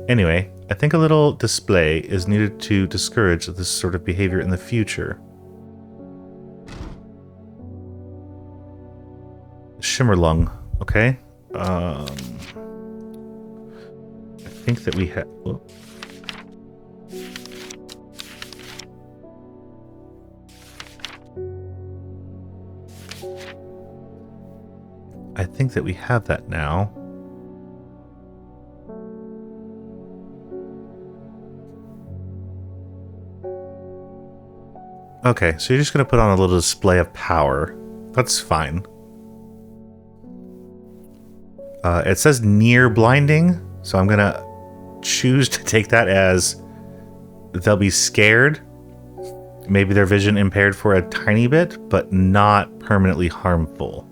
Anyway, I think a little display is needed to discourage this sort of behavior in the future. Shimmerlung, okay? I think that we have... I think that we have that now. Okay, so you're just going to put on a little display of power. That's fine. It says near blinding, so I'm going to choose to take that as they'll be scared. Maybe their vision impaired for a tiny bit, but not permanently harmful.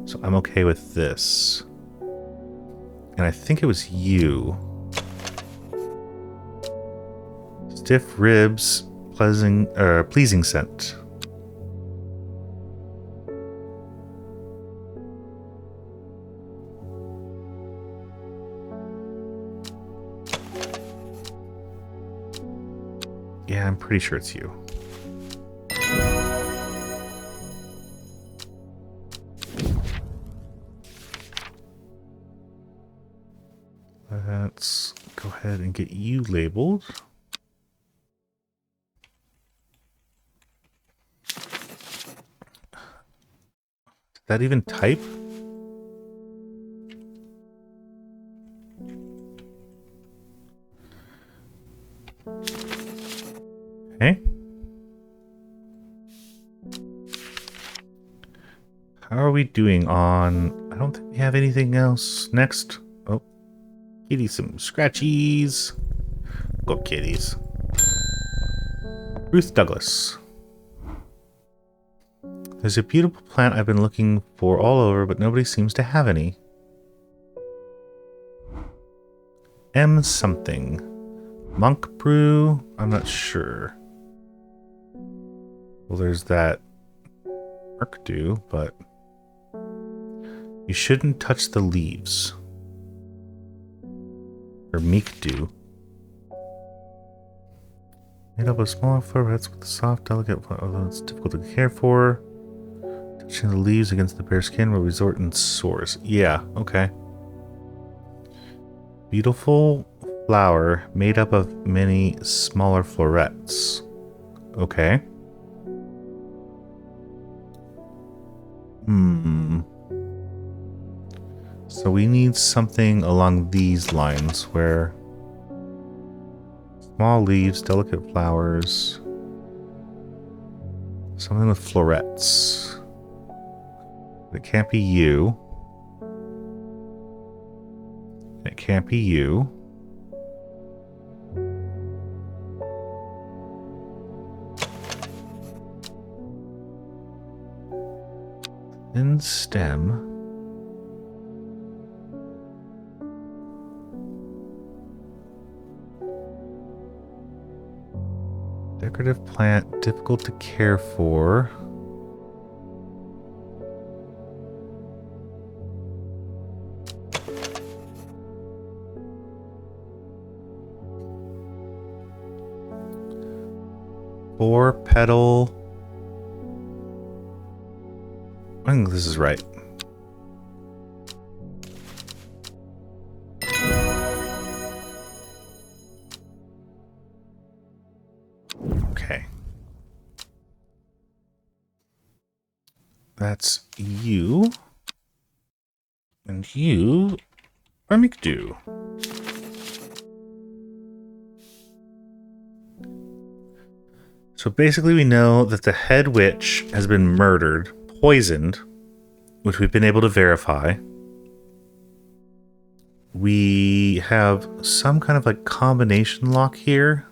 So I'm okay with this. And I think it was you. Stiff ribs, pleasing scent. Yeah, I'm pretty sure it's you. Let's go ahead and get you labeled. Did that even type? Okay. How are we doing on... I don't think we have anything else next. Oh. Kitty, some scratchies. Go kitties. Ruth Douglas. There's a beautiful plant I've been looking for all over, but nobody seems to have any. M something. Monk brew? I'm not sure. Well, there's that Merc do, but you shouldn't touch the leaves. Or Meek do. Made up of smaller florets with a soft, delicate, although it's difficult to care for. Touching the leaves against the bare skin will result in sores. Yeah, okay. Beautiful flower made up of many smaller florets. Okay. So we need something along these lines where Small leaves, delicate flowers. Something with florets. It can't be you. It can't be you. Thin stem. Decorative plant, difficult to care for. Four petal. I think this is right. Okay. That's you. And you are Mikdu. So basically we know that the head witch has been murdered, poisoned, which we've been able to verify. We have some kind of like combination lock here,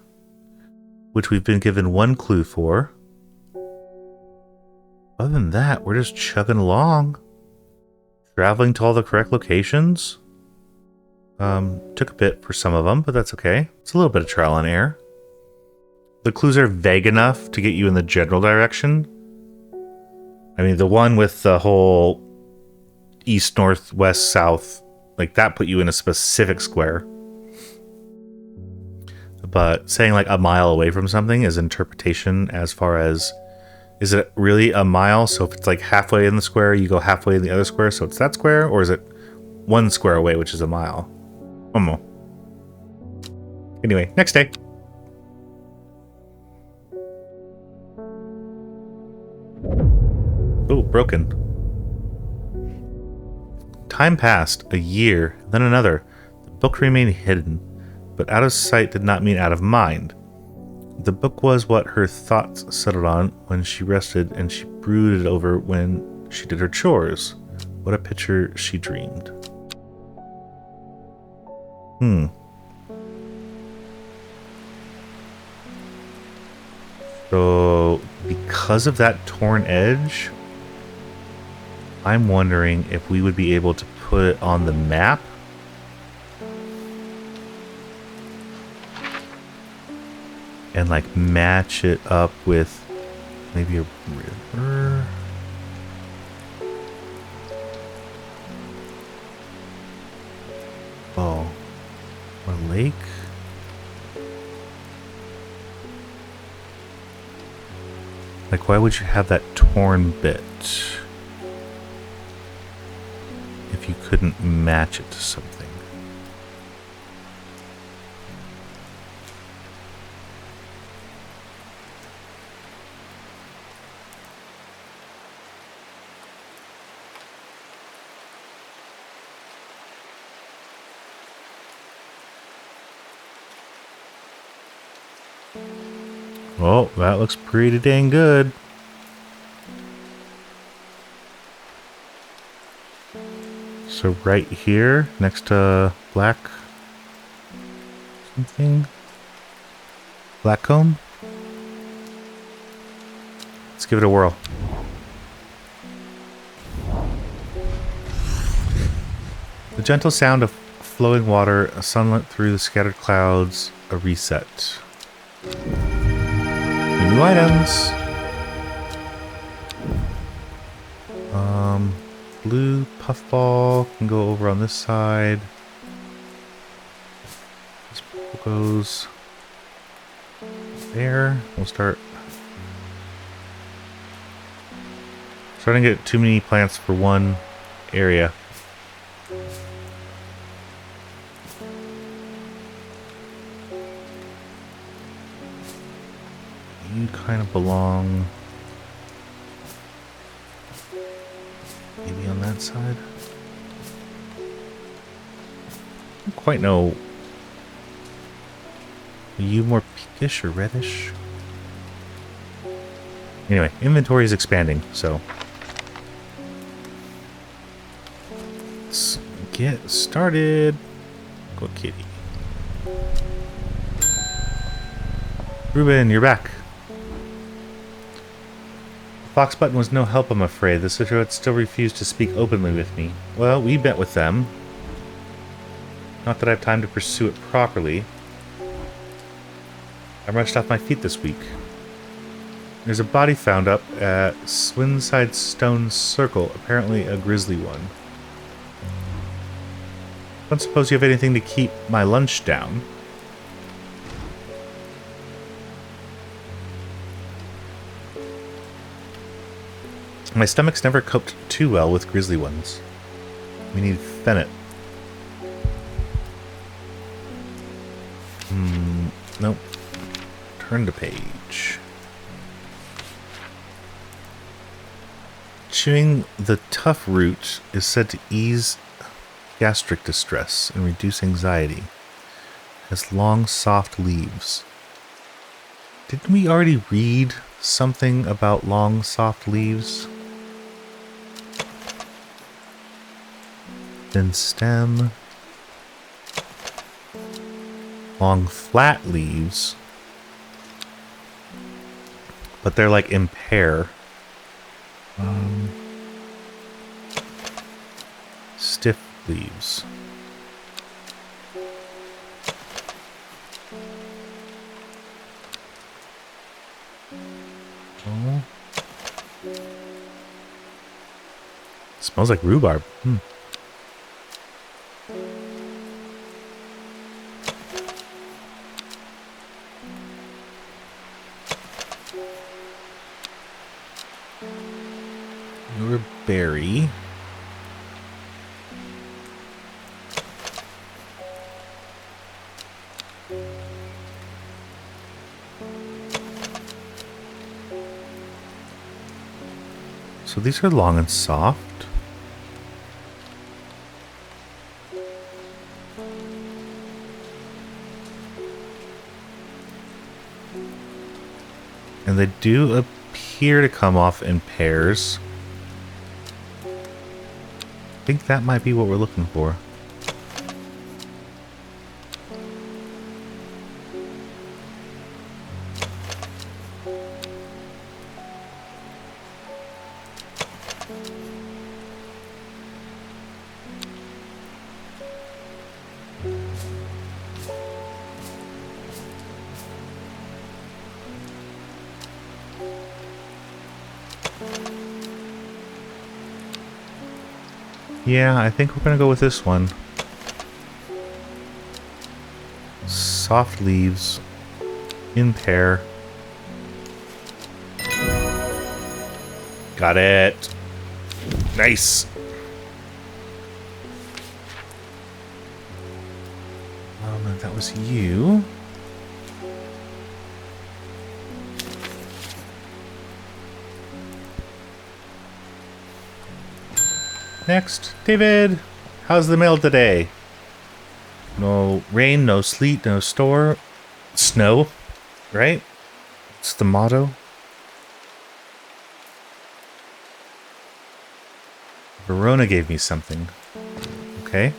which we've been given one clue for. Other than that, we're just chugging along. Traveling to all the correct locations. Took a bit for some of them, but that's okay. It's a little bit of trial and error. The clues are vague enough to get you in the general direction. I mean, the one with the whole east, north, west, south, like that put you in a specific square. But saying like a mile away from something is interpretation as far as, is it really a mile? So if it's like halfway in the square, you go halfway in the other square, so it's that square? Or is it one square away, which is a mile? Anyway, next day. Oh, broken. Time passed, a year, then another. The book remained hidden, but out of sight did not mean out of mind. The book was what her thoughts settled on when she rested, and she brooded over when she did her chores. What a picture she dreamed. So, because of that torn edge, I'm wondering if we would be able to put it on the map. And like match it up with maybe a river. Oh, or a lake. Like, why would you have that torn bit if you couldn't match it to something? Oh, that looks pretty dang good. So right here, next to black something, black comb. Let's give it a whirl. The gentle sound of flowing water, a sunlight through the scattered clouds, a reset. New items. Blue puffball can go over on this side. This purple goes there. We'll starting to get too many plants for one area. You kind of belong maybe on that side. I don't quite know Are you more pinkish or reddish? Anyway, inventory is expanding, so let's get started. Go kitty. Ruben, you're back. Fox button was no help, I'm afraid. The Citroën still refused to speak openly with me. Well, we met with them. Not that I have time to pursue it properly. I rushed off my feet this week. There's a body found up at Swinside Stone Circle, apparently a grisly one. Don't suppose you have anything to keep my lunch down. My stomach's never coped too well with grisly ones. We need Fennett. Nope. Turn to page. Chewing the tough root is said to ease gastric distress and reduce anxiety. It has long, soft leaves. Didn't we already read something about long, soft leaves? Thin stem. Long, flat leaves. But they're like in pair. Stiff leaves. Oh. Smells like rhubarb. Your berry. So these are long and soft. And they do appear to come off in pairs. I think that might be what we're looking for. Yeah, I think we're gonna go with this one. Soft leaves in pair. Got it. Nice. That was you. Next, David, how's the mail today? No rain, no sleet, no snow, right? It's the motto. Verona gave me something. Okay.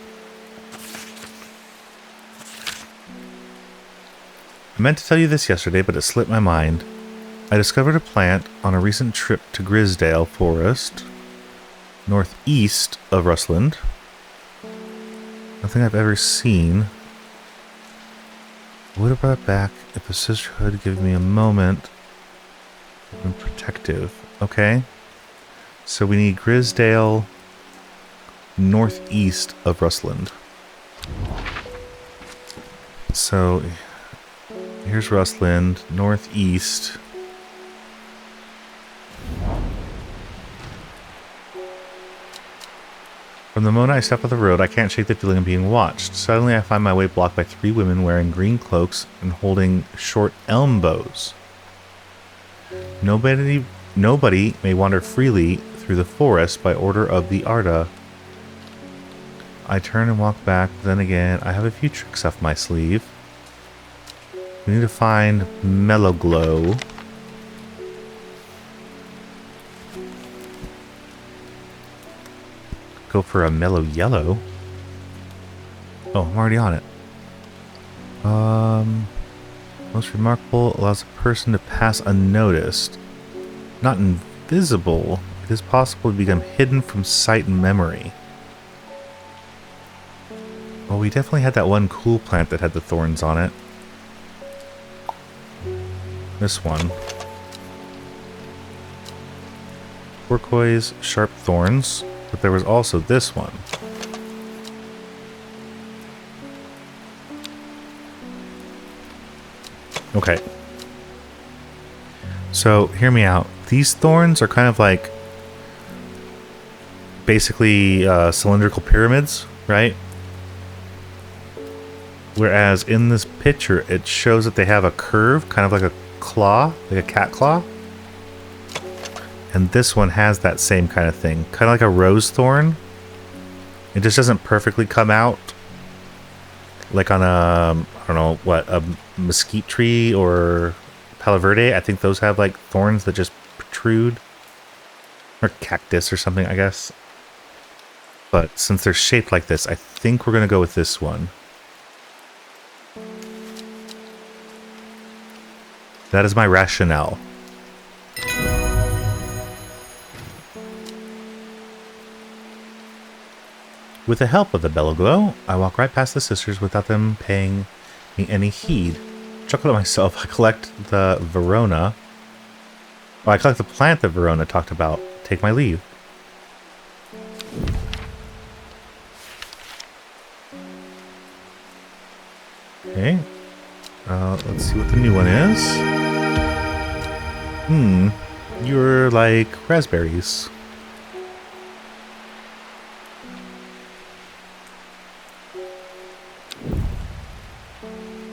I meant to tell you this yesterday, but it slipped my mind. I discovered a plant on a recent trip to Grisdale Forest, northeast of Rusland. Nothing I've ever seen. I would have brought it back if the sisterhood had given me a moment. I'm protective. Okay. So we need Grisdale, northeast of Rusland. So here's Rusland, northeast. From the moment I step off the road, I can't shake the feeling of being watched. Suddenly I find my way blocked by 3 women wearing green cloaks and holding short elm bows. Nobody may wander freely through the forest by order of the Arda. I turn and walk back, then again, I have a few tricks up my sleeve. We need to find Mellow Glow. Go for a Mellow Yellow. Oh, I'm already on it. Most remarkable, allows a person to pass unnoticed. Not invisible. It is possible to become hidden from sight and memory. Well, we definitely had that one cool plant that had the thorns on it. This one. Turquoise, sharp thorns. But there was also this one. Okay. So, hear me out. These thorns are kind of like basically cylindrical pyramids, right? Whereas in this picture, it shows that they have a curve, kind of like a claw, like a cat claw. And this one has that same kind of thing, kind of like a rose thorn. It just doesn't perfectly come out like on a, I don't know, what, a mesquite tree or Palo Verde. I think those have like thorns that just protrude. Or cactus or something, I guess. But since they're shaped like this, I think we're going to go with this one. That is my rationale. With the help of the Bellow Glow, I walk right past the sisters without them paying me any heed. Chuckle to myself, I collect the Verona. Oh, I collect the plant that Verona talked about. Take my leave. Okay. Let's see what the new one is. You're like raspberries.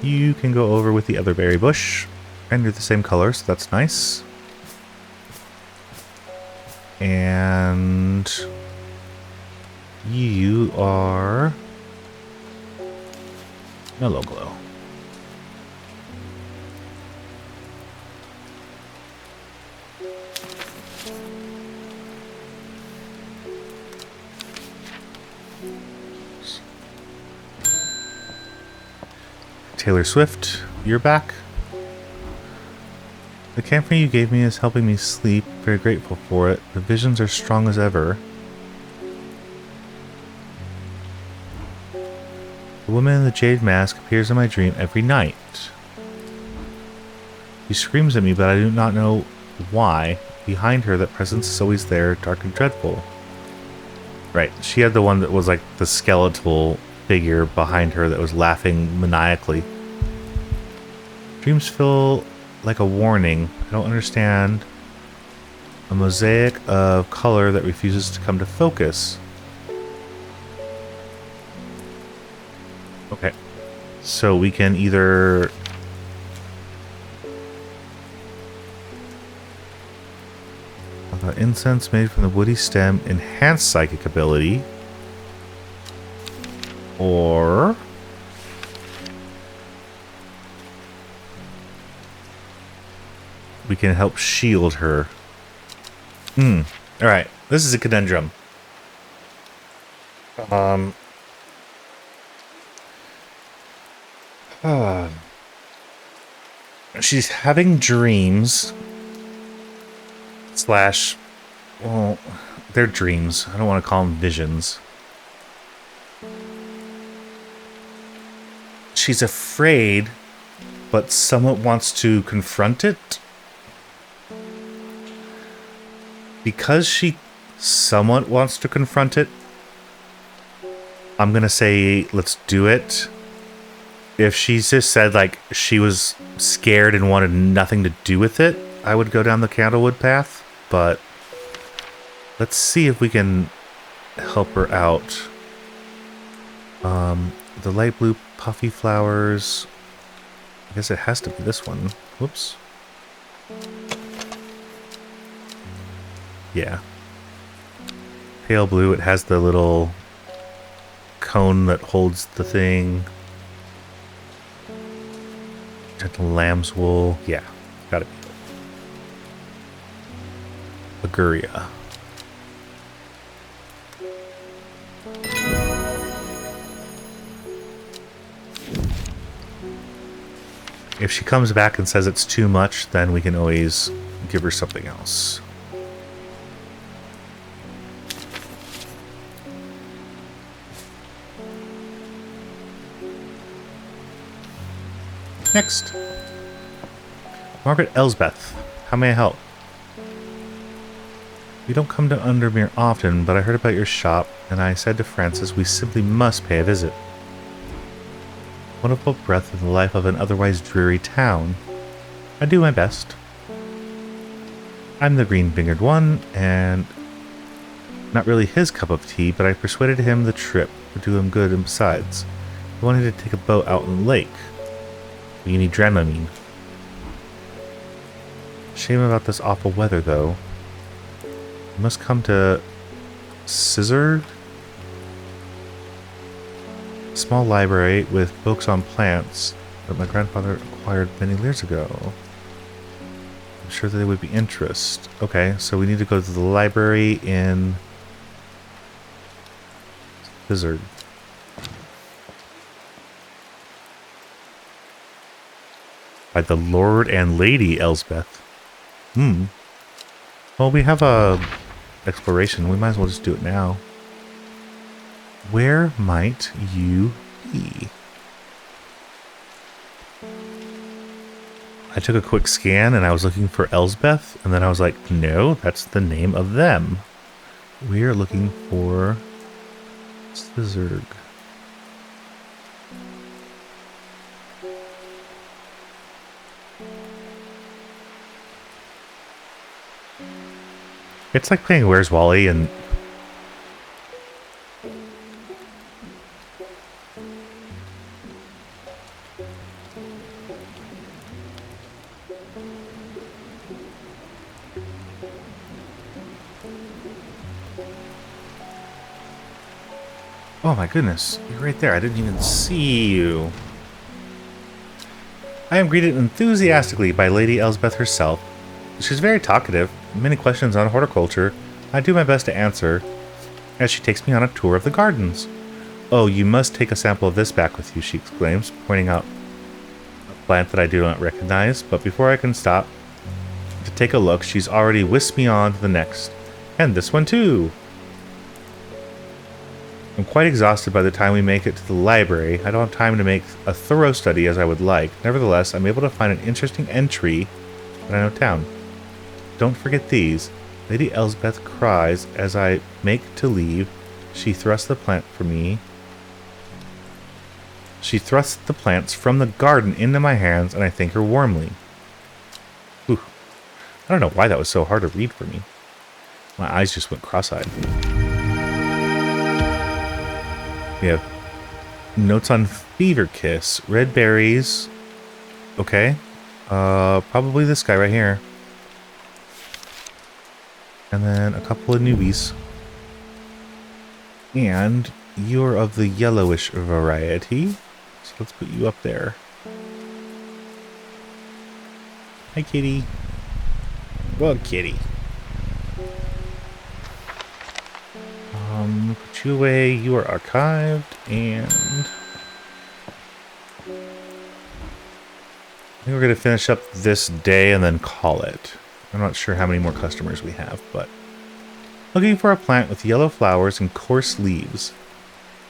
You can go over with the other berry bush, and you're the same color, so that's nice. And you are Mellow Glow. Taylor Swift, you're back. The camphor you gave me is helping me sleep. Very grateful for it. The visions are strong as ever. The woman in the jade mask appears in my dream every night. She screams at me, but I do not know why. Behind her, that presence is always there, dark and dreadful. Right, she had the one that was like the skeletal figure behind her that was laughing maniacally. Dreams feel like a warning. I don't understand. A mosaic of color that refuses to come to focus. Okay. So we can either incense made from the woody stem, enhanced psychic ability, or we can help shield her. Alright, this is a conundrum. She's having dreams. Slash, well, they're dreams. I don't want to call them visions. She's afraid, but somewhat wants to confront it. Because she somewhat wants to confront it, I'm gonna say let's do it. If she just said like she was scared and wanted nothing to do with it, I would go down the Candlewood path. But let's see if we can help her out. The light blue puffy flowers. I guess it has to be this one. Whoops. Yeah. Pale blue, it has the little cone that holds the thing. Gentle lamb's wool. Yeah, got it. Liguria. If she comes back and says it's too much, then we can always give her something else. Next. Margaret Elsbeth. How may I help? We don't come to Undermere often, but I heard about your shop, and I said to Francis we simply must pay a visit. Wonderful breath of the life of an otherwise dreary town. I do my best. I'm the green-fingered one, and not really his cup of tea, but I persuaded him the trip would do him good, and besides, he wanted to take a boat out on the lake. You need Dramamine. Shame about this awful weather, though. You must come to Scissor? A small library with books on plants that my grandfather acquired many years ago. I'm sure that they would be interest. Okay, so we need to go to the library in Scissor. By the Lord and Lady Elsbeth. Well, we have a exploration. We might as well just do it now. Where might you be? I took a quick scan and I was looking for Elsbeth, and then I was like, no, that's the name of them. We are looking for Scissorg. It's like playing Where's Wally and oh my goodness, you're right there. I didn't even see you. I am greeted enthusiastically by Lady Elsbeth herself. She's very talkative. Many questions on horticulture. I do my best to answer as she takes me on a tour of the gardens. Oh, you must take a sample of this back with you, she exclaims, pointing out a plant that I do not recognize. But before I can stop to take a look, she's already whisked me on to the next. And this one too. I'm quite exhausted by the time we make it to the library. I don't have time to make a thorough study as I would like. Nevertheless, I'm able to find an interesting entry that I know town. Don't forget these. Lady Elsbeth cries as I make to leave. She thrusts the plant for me. She thrusts the plants from the garden into my hands, and I thank her warmly. Whew. I don't know why that was so hard to read for me. My eyes just went cross-eyed. We have notes on Fever Kiss. Red berries. Okay. Probably this guy right here. And then a couple of newbies. And you're of the yellowish variety. So let's put you up there. Hi, kitty. Well, kitty. Put you away. You are archived. And I think we're going to finish up this day and then call it. I'm not sure how many more customers we have, but looking for a plant with yellow flowers and coarse leaves.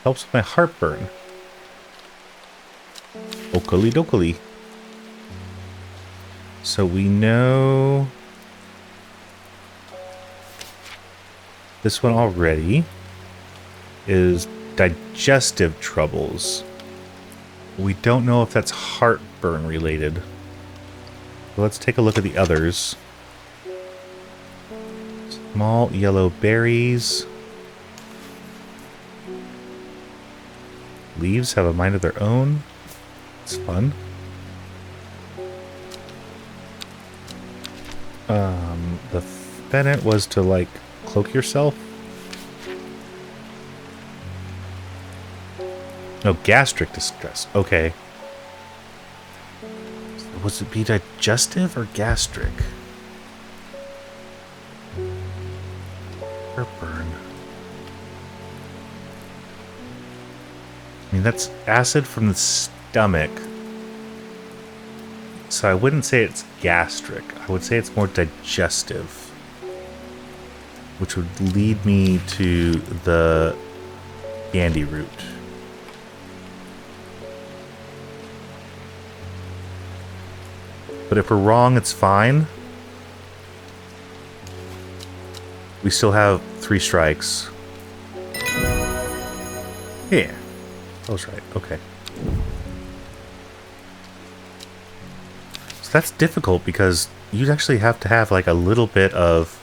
Helps with my heartburn. Okily dokily. So we know this one already is digestive troubles. We don't know if that's heartburn related. Let's take a look at the others. Small yellow berries. Leaves have a mind of their own. It's fun. The Bennett was to, like, cloak yourself. No, gastric distress. Okay. Was it be digestive or gastric? Heartburn. I mean, that's acid from the stomach. So I wouldn't say it's gastric. I would say it's more digestive. Which would lead me to the Gandy root. But if we're wrong, it's fine. We still have 3 strikes. Yeah. I was right. Okay. So that's difficult because you'd actually have to have like a little bit of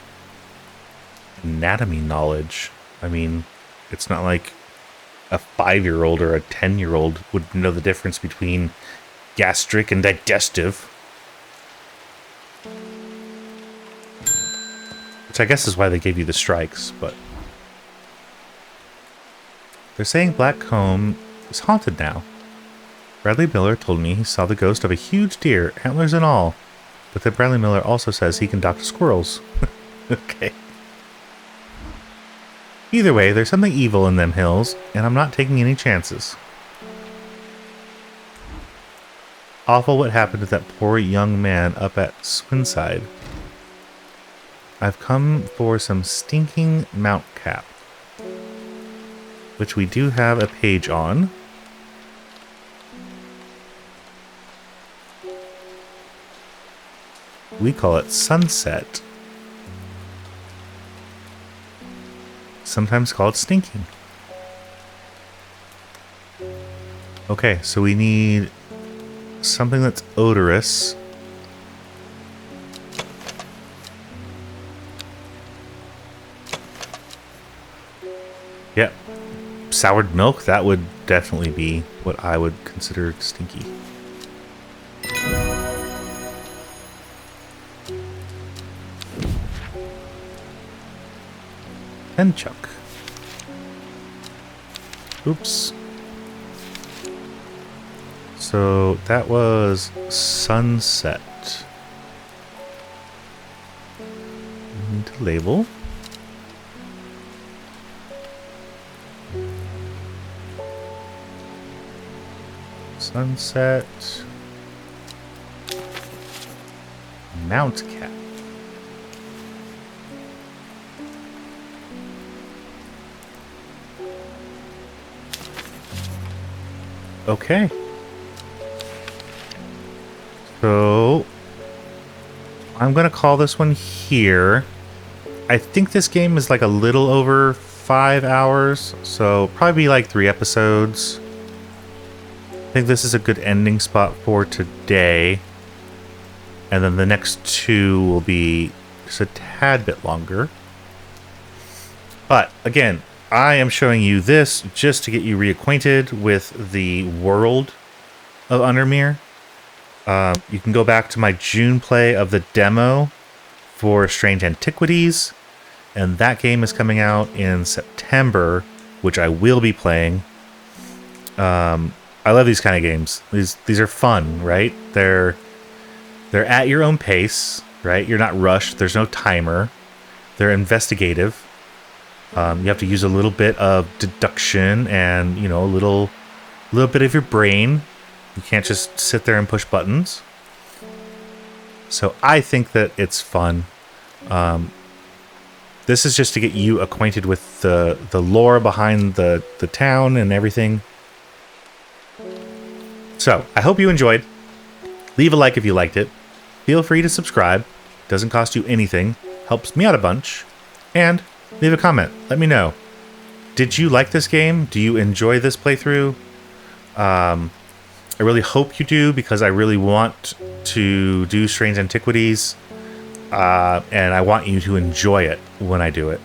anatomy knowledge. I mean, it's not like a 5-year-old or a 10-year-old would know the difference between gastric and digestive. Which I guess is why they gave you the strikes, but... They're saying Black Comb is haunted now. Bradley Miller told me he saw the ghost of a huge deer, antlers and all. But then Bradley Miller also says he can doctor squirrels. Okay. Either way, there's something evil in them hills, and I'm not taking any chances. Awful what happened to that poor young man up at Swinside. I've come for some stinking mount cap, which we do have a page on. We call it Sunset. Sometimes called Stinking. Okay, so we need something that's odorous. Yep. Soured milk, that would definitely be what I would consider stinky. And Chuck. Oops. So that was Sunset. We need to label. Sunset. Mount cap. Okay. So I'm gonna call this one here. I think this game is like a little over 5 hours, so probably like 3 episodes. I think this is a good ending spot for today. And then the next 2 will be just a tad bit longer. But again, I am showing you this just to get you reacquainted with the world of Undermere. You can go back to my June play of the demo for Strange Antiquities, and that game is coming out in September, which I will be playing. I love these kind of games. These are fun, right? They're at your own pace, right? You're not rushed. There's no timer. They're investigative. You have to use a little bit of deduction and, you know, a little bit of your brain. You can't just sit there and push buttons. So I think that it's fun. This is just to get you acquainted with the lore behind the town and everything. So I hope you enjoyed. Leave a like if you liked it. Feel free to subscribe. Doesn't cost you anything. Helps me out a bunch. And leave a comment. Let me know. Did you like this game? Do you enjoy this playthrough? I really hope you do, because I really want to do Strange Antiquities. And I want you to enjoy it when I do it.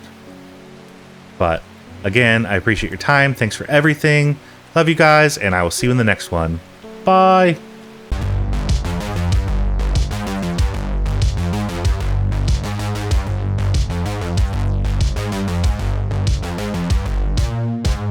But again, I appreciate your time. Thanks for everything. Love you guys, and I will see you in the next one. Bye!